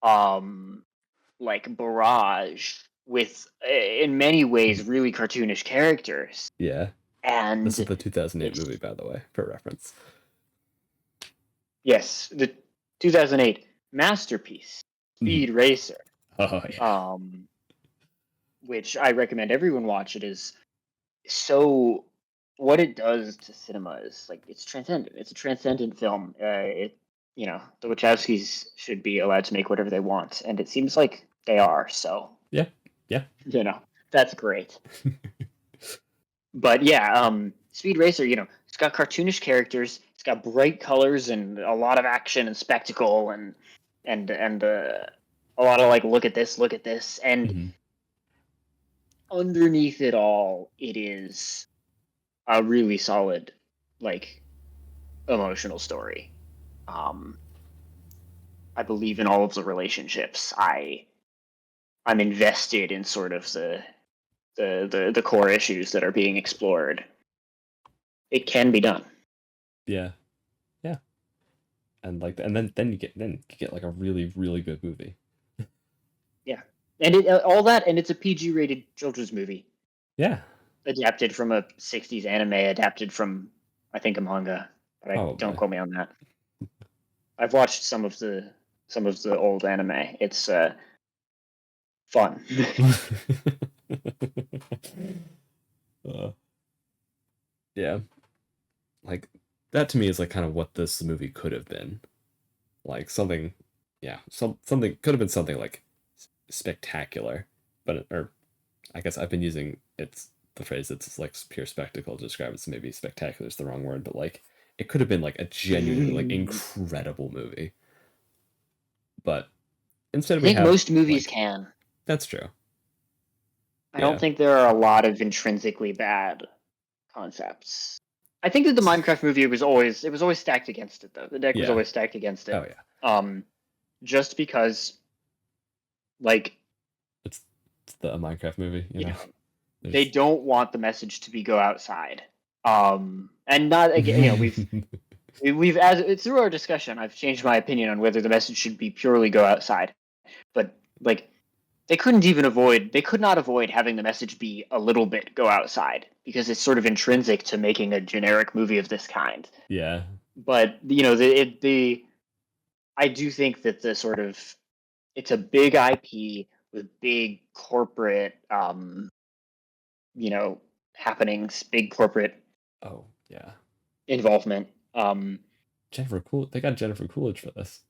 like barrage with in many ways really cartoonish characters. Yeah. And this is the 2008 movie, by the way, for reference. Yes, the 2008 masterpiece, Speed Racer. Oh yeah. Which I recommend everyone watch. It is so what it does to cinema is like it's transcendent. It's a transcendent film. You know, the Wachowskis should be allowed to make whatever they want, and it seems like they are. So yeah, you know, that's great. But yeah, Speed Racer, you know, it's got cartoonish characters, it's got bright colors and a lot of action and spectacle and a lot of like look at this, and underneath it all, it is a really solid like emotional story. I believe in all of the relationships. I'm invested in sort of the core issues that are being explored. It can be done. Yeah. Yeah. And like then you get like a really, really good movie. Yeah, and all that, and it's a PG rated children's movie Yeah. adapted from a '60s anime, adapted from I think a manga, but I don't Probably. quote me on that. I've watched some of the old anime. It's fun. uh, yeah. Like that to me is like kind of what this movie could have been. Like something, yeah, something could have been something like spectacular, but or I guess I've been using the phrase it's like pure spectacle to describe it. So maybe spectacular is the wrong word, but like it could have been like a genuinely like I incredible movie. But instead we think have most movies like can. that's true. I don't Yeah. think there are a lot of intrinsically bad concepts. I think that the Minecraft movie was always stacked against it though. The deck was Yeah. always stacked against it. Oh yeah. Just because like It's the Minecraft movie, you you know. know they There's don't want the message to be go outside. And not again, we've as through our discussion, I've changed my opinion on whether the message should be purely go outside. But like they could not avoid having the message be a little bit go outside because it's sort of intrinsic to making a generic movie of this kind. yeah. But I do think that the sort of it's a big IP with big corporate happenings, big corporate Oh yeah. involvement. They got Jennifer Coolidge for this.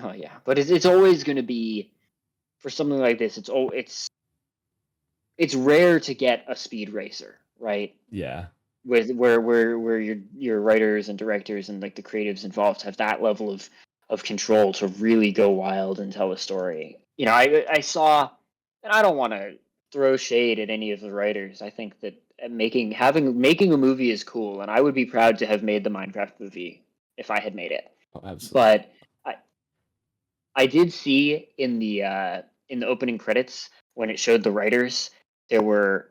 Oh yeah, but it's always going to be for something like this. It's rare to get a speed racer, right? Yeah. With where your writers and directors and like the creatives involved have that level of control to really go wild and tell a story. I saw, and I don't want to throw shade at any of the writers. I think that making a movie is cool, and I would be proud to have made the Minecraft movie if I had made it. Oh, absolutely. But I did see in the opening credits when it showed the writers, there were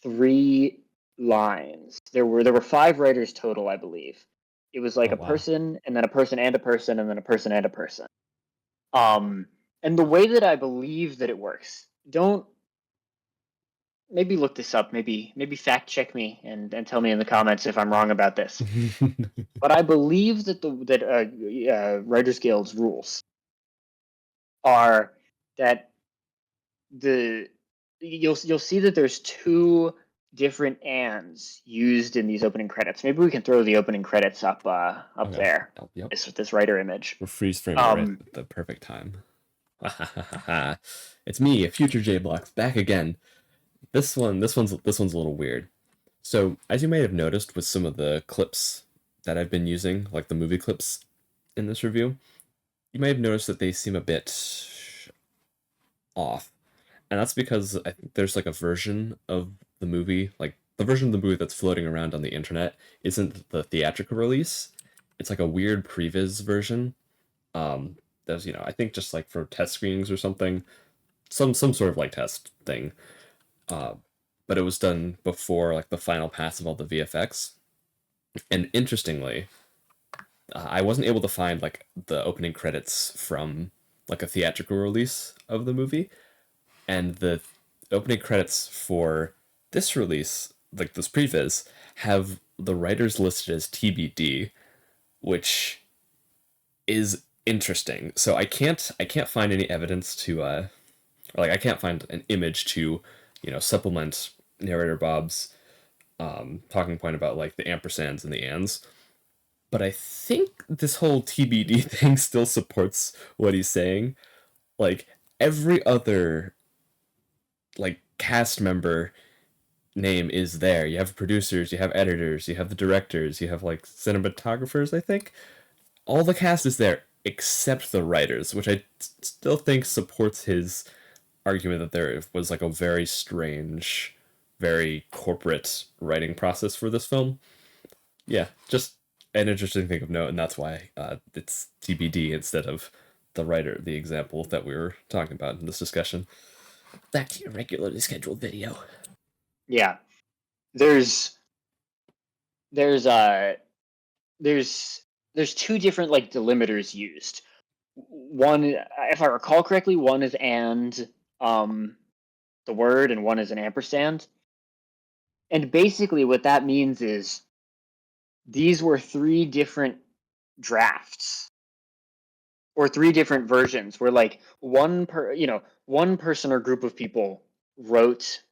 3 lines. There were 5 writers total, I believe. It was like Oh a wow. person and then a person and a person and then a person and a person. And the way that I believe that it works, don't maybe look this up, maybe fact check me and tell me in the comments if I'm wrong about this. But I believe that the Writers Guild's rules are that the you'll see that there's 2 different ands used in these opening credits. Maybe we can throw the opening credits up Okay. there. Oh, yep. This writer image. We're freeze framing right at the perfect time. It's me, future J Blocks, back again. This one's a little weird. So, as you may have noticed with some of the clips that I've been using, like the movie clips in this review, you may have noticed that they seem a bit off. And that's because I think there's like a version of the movie, like the version of the movie that's floating around on the internet isn't the theatrical release. It's like a weird previs version. There's, I think just like for test screenings or something, some sort of like test thing. Uh, but it was done before like the final pass of all the VFX. And interestingly, I wasn't able to find like the opening credits from like a theatrical release of the movie, and the opening credits for this release, like this previs, have the writers listed as TBD, which is interesting. So I can't find any evidence to or like I can't find an image to, supplement narrator Bob's talking point about like the ampersands and the ands. But I think this whole TBD thing still supports what he's saying. Like every other like cast member name is there. You have producers, you have editors, you have the directors, you have like cinematographers, I think. All the cast is there except the writers, which I still think supports his argument that there was like a very strange, very corporate writing process for this film. Yeah, just an interesting thing of note, and that's why it's TBD instead of the writer, the example that we were talking about in this discussion. Back to your regularly scheduled video. Yeah. There's there's uh there's two different like delimiters used. One, if I recall correctly, one is and the word, and one is an ampersand. And basically what that means is these were three different drafts or three different versions where like one person or group of people wrote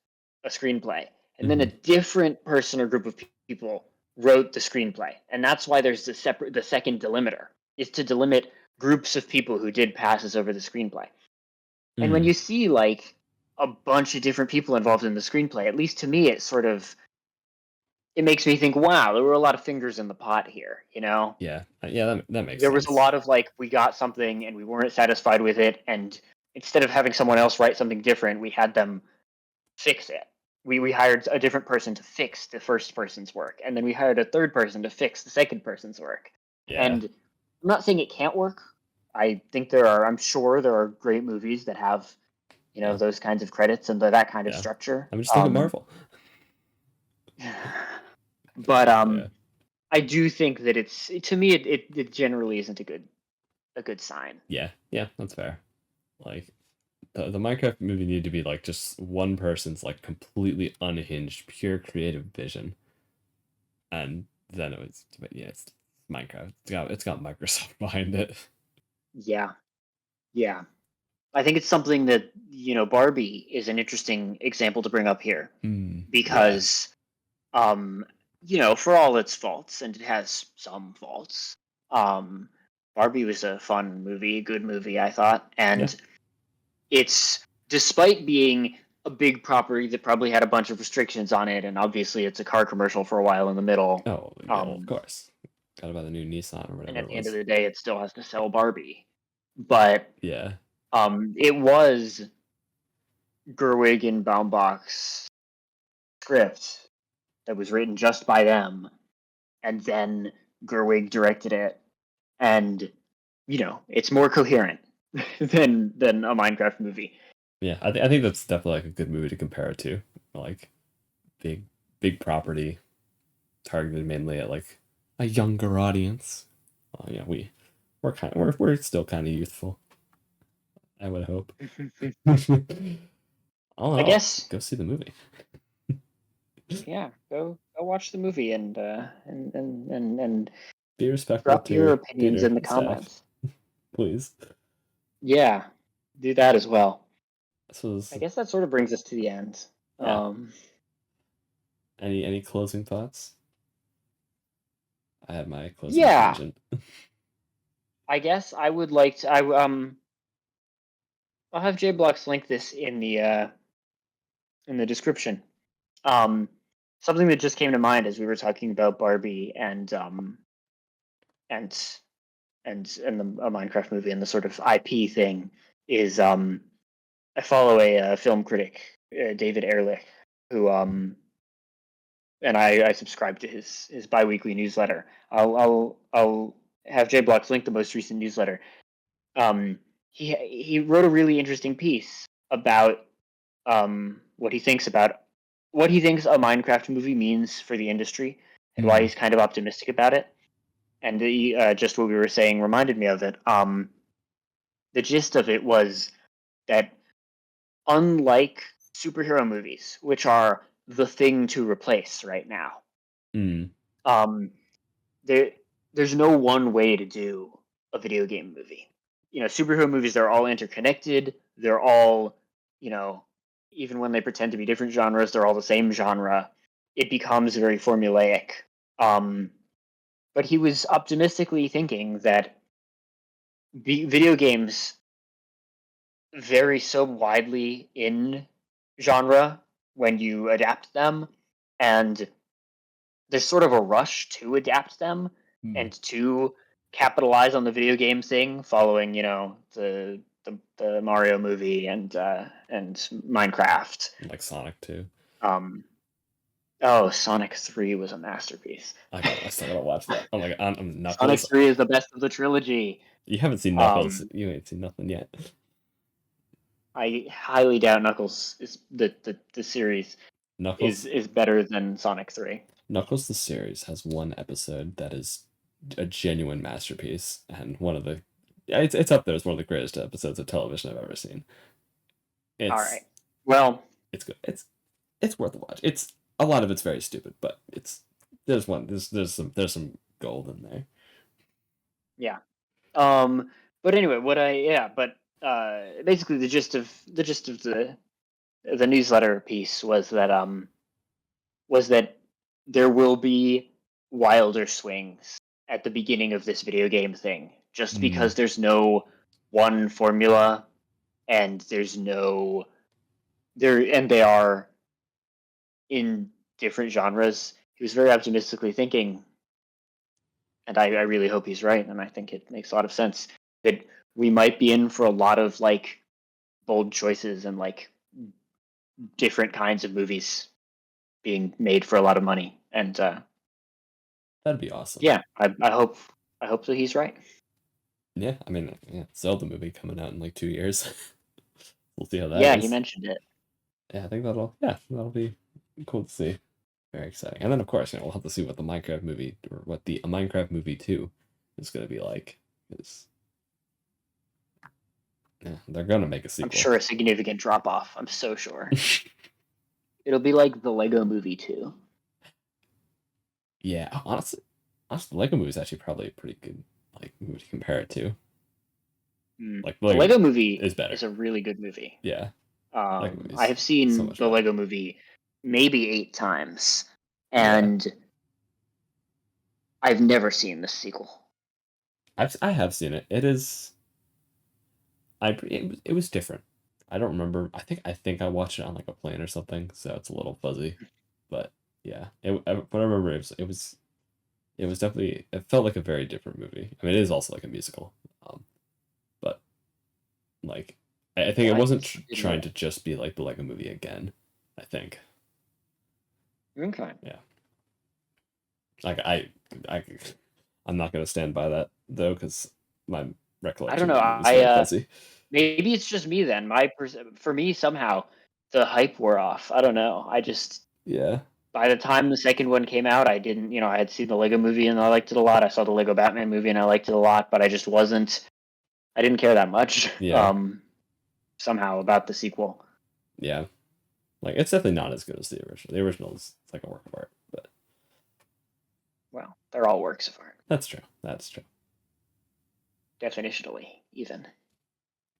a screenplay, and then a different person or group of people wrote the screenplay. And that's why there's the second delimiter, is to delimit groups of people who did passes over the screenplay. And when you see like a bunch of different people involved in the screenplay, at least to me, it makes me think, wow, there were a lot of fingers in the pot here, you know? Yeah, that makes sense. There was a lot of like, we got something and we weren't satisfied with it, and instead of having someone else write something different, we had them fix it. We hired a different person to fix the first person's work, and then we hired a third person to fix the second person's work. Yeah. And I'm not saying it can't work. I'm sure there are great movies that have, those kinds of credits and that kind of structure. I'm just thinking Marvel. But I do think that to me it generally isn't a good sign. Yeah, that's fair. Like the Minecraft movie needed to be like just one person's like completely unhinged, pure creative vision, and then it's Minecraft. It's got Microsoft behind it. Yeah. I think it's something that Barbie is an interesting example to bring up here, because for all its faults, and it has some faults, Barbie was a fun movie, a good movie, I thought. And it's, despite being a big property that probably had a bunch of restrictions on it, and obviously it's a car commercial for a while in the middle. Oh, yeah, of course. Got about the new Nissan or whatever. And at the end of the day, it still has to sell Barbie. But yeah, it was Gerwig and Baumbach's script that was written just by them, and then Gerwig directed it, and it's more coherent than a Minecraft movie. Yeah, I think that's definitely like a good movie to compare it to. Like big property, targeted mainly at like a younger audience. Well, we're still kind of youthful, I would hope. I guess go see the movie. Yeah, go watch the movie and be respectful. Drop your opinions in the comments, please. Yeah, do that as well. I guess that sort of brings us to the end. Yeah. Any closing thoughts? I have my closing tangent. I guess I would like to. I'll have JBlocks link this in the description. Something that just came to mind as we were talking about Barbie and the Minecraft movie and the sort of IP thing is I follow a film critic, David Ehrlich, who and I subscribe to his biweekly newsletter. I'll have JBlocks link the most recent newsletter. He wrote a really interesting piece about what he thinks a Minecraft movie means for the industry, and why he's kind of optimistic about it. And just what we were saying reminded me of it. The gist of it was that, unlike superhero movies, which are the thing to replace right now, there's no one way to do a video game movie. Superhero movies, they're all interconnected. They're all, even when they pretend to be different genres, they're all the same genre. It becomes very formulaic. But he was optimistically thinking that video games vary so widely in genre when you adapt them, and there's sort of a rush to adapt them and to capitalize on the video game thing, following the Mario movie and Minecraft, like Sonic too. Oh, Sonic 3 was a masterpiece. I still gotta watch that. Oh my god, I'm Sonic Knuckles. 3 is the best of the trilogy. You haven't seen Knuckles. Um, You ain't seen nothing yet. I highly doubt Knuckles is the series Knuckles is better than Sonic 3. Knuckles the series has one episode that is a genuine masterpiece and one of the it's up there as one of the greatest episodes of television I've ever seen. All It's right. Well, it's good. It's worth a watch. It's a lot of it's very stupid, but there's some gold in there. yeah. But anyway, basically the gist of the newsletter piece was that there will be wilder swings at the beginning of this video game thing, just because there's no one formula, and they are in different genres. He was very optimistically thinking, and I really hope he's right, and I think it makes a lot of sense that we might be in for a lot of like bold choices and like different kinds of movies being made for a lot of money. And That'd be awesome. yeah, I hope that he's right. Yeah, I mean, yeah, Zelda movie coming out in like 2 years. We'll see how that Yeah, is. he mentioned it. Yeah, I think that'll be cool to see. Very exciting. And then of course, we'll have to see what the Minecraft movie or what the a Minecraft movie 2 is gonna be like. Yeah, they're gonna make a sequel. I'm sure a significant drop off. I'm so sure. It'll be like the Lego Movie 2. Yeah, honestly, the Lego movie is actually probably a pretty good like movie to compare it to. Like The Lego Movie is better. Is a really good movie. Yeah. I have seen the Lego Movie maybe 8 times, and I've never seen the sequel. I have seen it. It is. It was different. I don't remember. I think I watched it on like a plane or something, so it's a little fuzzy. But yeah, but I remember it was definitely it felt like a very different movie. I mean, it is also like a musical, but like I think it wasn't trying to just be like the Lego Movie again. I think. Okay. Yeah. Like I'm not gonna stand by that though, because my recollection I don't know. is very fuzzy. Maybe it's just me then. For me somehow the hype wore off. I don't know. I just by the time the second one came out, I didn't, I had seen the Lego Movie and I liked it a lot. I saw the Lego Batman movie and I liked it a lot, but I didn't care that much. Yeah. Somehow about the sequel. Yeah. Like it's definitely not as good as the original. The original is like a work of art, but well, they're all works of art. That's true. Definitionally, even.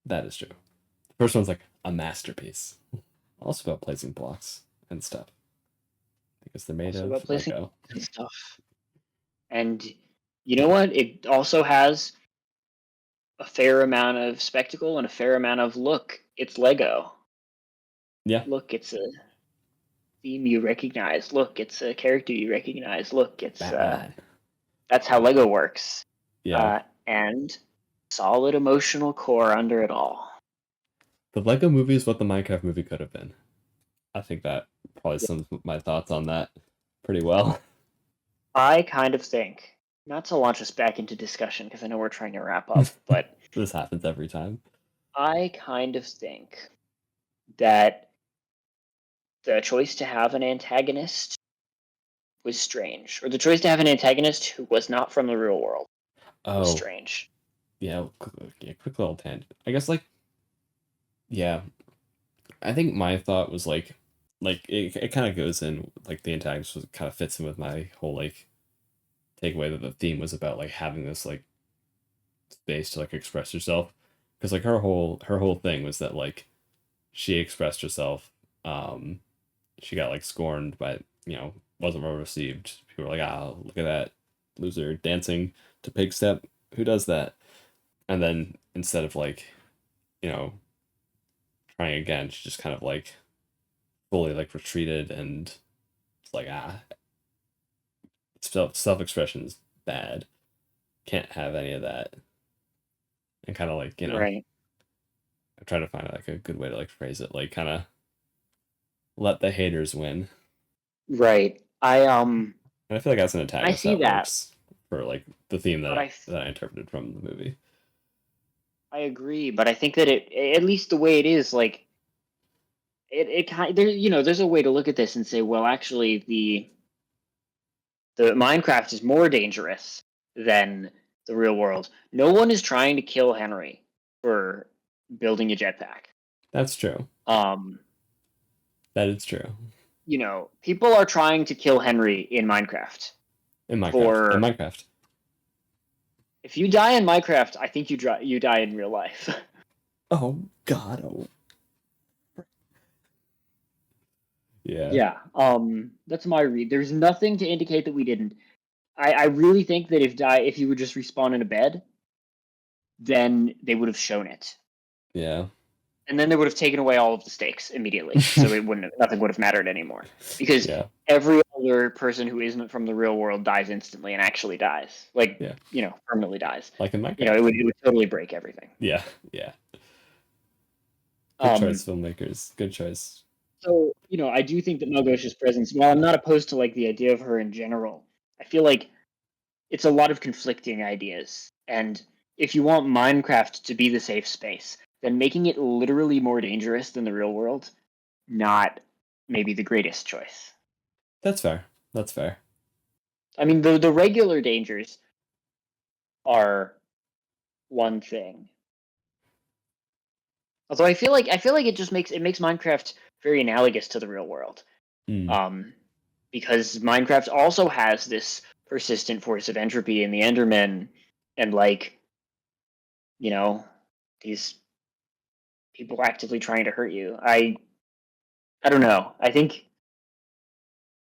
That is true. The first one's like a masterpiece. Also about placing blocks and stuff. Because they're made of Lego and stuff. And you know what? It also has a fair amount of spectacle and a fair amount of look. It's Lego. Yeah. Look, it's a theme you recognize. Look, it's a character you recognize. Look, it's that's how Lego works. Yeah. And solid emotional core under it all. The Lego Movie is what the Minecraft movie could have been. I think that probably sums my thoughts on that pretty well. I kind of think, not to launch us back into discussion because I know we're trying to wrap up, but this happens every time. I kind of think that the choice to have an antagonist was strange, or the choice to have an antagonist who was not from the real world was strange. Yeah, quick little tangent. I guess yeah, I think my thought was like it kind of goes in like the antagonist kind of fits in with my whole like takeaway that the theme was about like having this like space to like express yourself, because like her whole thing was that like she expressed herself, she got like scorned by wasn't well received. People were like, oh, look at that loser dancing to pig step, who does that? And then instead of like trying again, she just kind of like fully like retreated and it's like self-expression is bad, can't have any of that, and kind of like right. I'm trying to find like a good way to like phrase it, like kind of let the haters win. Right. And I feel like as an I antagonist, see that that, works for like the theme but that I interpreted from the movie. I agree, but I think that at least the way it is, like it kind there, there's a way to look at this and say, well, actually, the Minecraft is more dangerous than the real world. No one is trying to kill Henry for building a jetpack. That's true. Um, That is true. People are trying to kill Henry in Minecraft. In Minecraft. If you die in Minecraft, I think you die in real life. Oh God. Oh. Yeah. Yeah. That's my read. There's nothing to indicate that we didn't. I really think that if you would just respawn in a bed, then they would have shown it. Yeah. And then they would have taken away all of the stakes immediately. So nothing would have mattered anymore. Because every other person who isn't from the real world dies instantly and actually dies. Like, permanently dies. Like in Minecraft. It would totally break everything. Yeah. Good choice, filmmakers. Good choice. So, I do think that Malgosha's presence, while I'm not opposed to like the idea of her in general, I feel like it's a lot of conflicting ideas. And if you want Minecraft to be the safe space, then making it literally more dangerous than the real world, not maybe the greatest choice. That's fair. I mean, the regular dangers are one thing. Although I feel like it just makes Minecraft very analogous to the real world. Because Minecraft also has this persistent force of entropy in the Endermen and these people actively trying to hurt you. I don't know. I think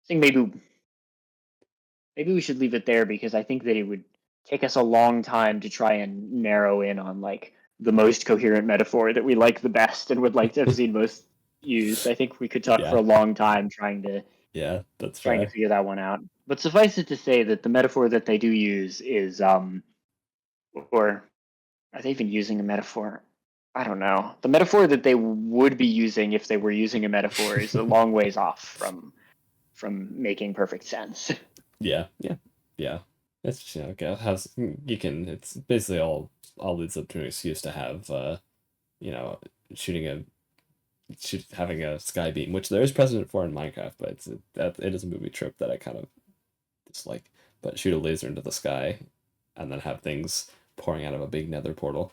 maybe we should leave it there because I think that it would take us a long time to try and narrow in on like the most coherent metaphor that we like the best and would like to have seen most used. I think we could talk for a long time trying to figure that one out. But suffice it to say that the metaphor that they do use is or are they even using a metaphor? I don't know. The metaphor that they would be using if they were using a metaphor is a long ways off from making perfect sense. Yeah. It's just, it's basically all leads up to an excuse to have having a sky beam, which there is precedent for in Minecraft, but it is a movie trope that I kind of dislike. But shoot a laser into the sky and then have things pouring out of a big nether portal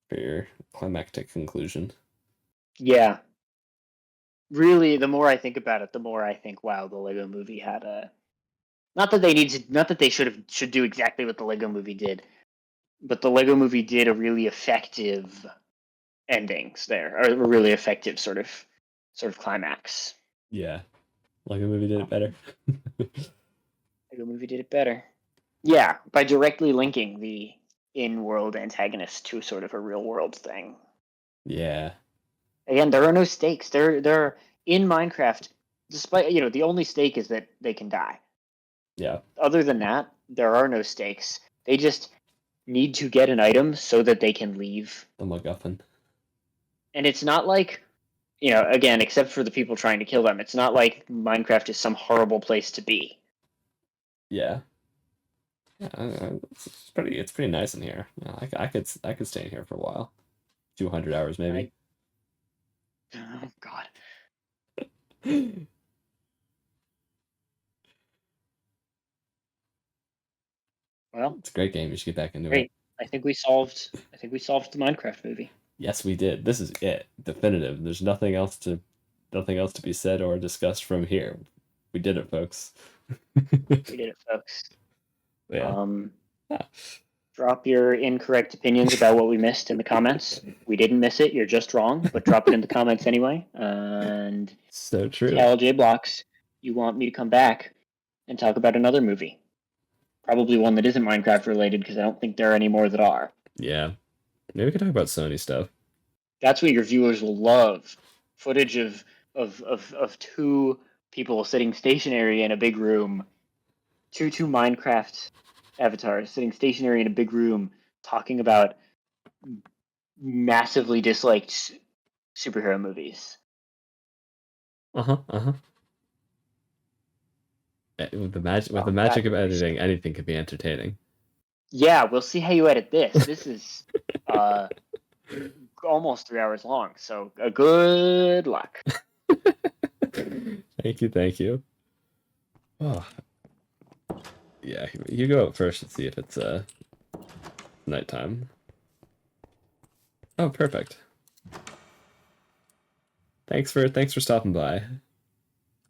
for your climactic conclusion. Yeah. Really, the more I think about it, the more I think, wow, the Lego movie had a not that they should do exactly what the Lego movie did, but the Lego movie did a really effective endings there, or a really effective sort of climax. Yeah. Lego movie did it better. Lego movie did it better. Yeah, by directly linking the in-world antagonist to sort of a real-world thing. Yeah. Again, there are no stakes. They're in Minecraft. Despite the only stake is that they can die. Yeah. Other than that, there are no stakes. They just need to get an item so that they can leave. The MacGuffin. And it's not like, again, except for the people trying to kill them, it's not like Minecraft is some horrible place to be. Yeah. It's pretty nice in here. I could stay in here for a while. 200 hours maybe. Oh God. Well, it's a great game. You should get back into great. it. I think we solved the Minecraft movie. Yes, we did. This is it. Definitive. There's nothing else to be said or discussed from here. We did it, folks. We did it, folks. Yeah. Drop your incorrect opinions about what we missed in the comments. We didn't miss it. You're just wrong, but drop it in the comments anyway. And so true. Tell J Blocks you want me to come back and talk about another movie. Probably one that isn't Minecraft related because I don't think there are any more that are. Yeah. Maybe we could talk about Sony stuff. That's what your viewers will love. Footage of two people sitting stationary in a big room. Two Minecraft avatars sitting stationary in a big room talking about massively disliked superhero movies. With the magic, with Oh, the magic of that- editing, anything could be entertaining. Yeah, we'll see how you edit this. This is almost 3 hours long, so good luck. Thank you, thank you. Oh, yeah. You go out first and see if it's nighttime. Oh, perfect. Thanks for stopping by.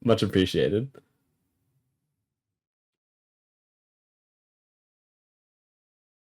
Much appreciated.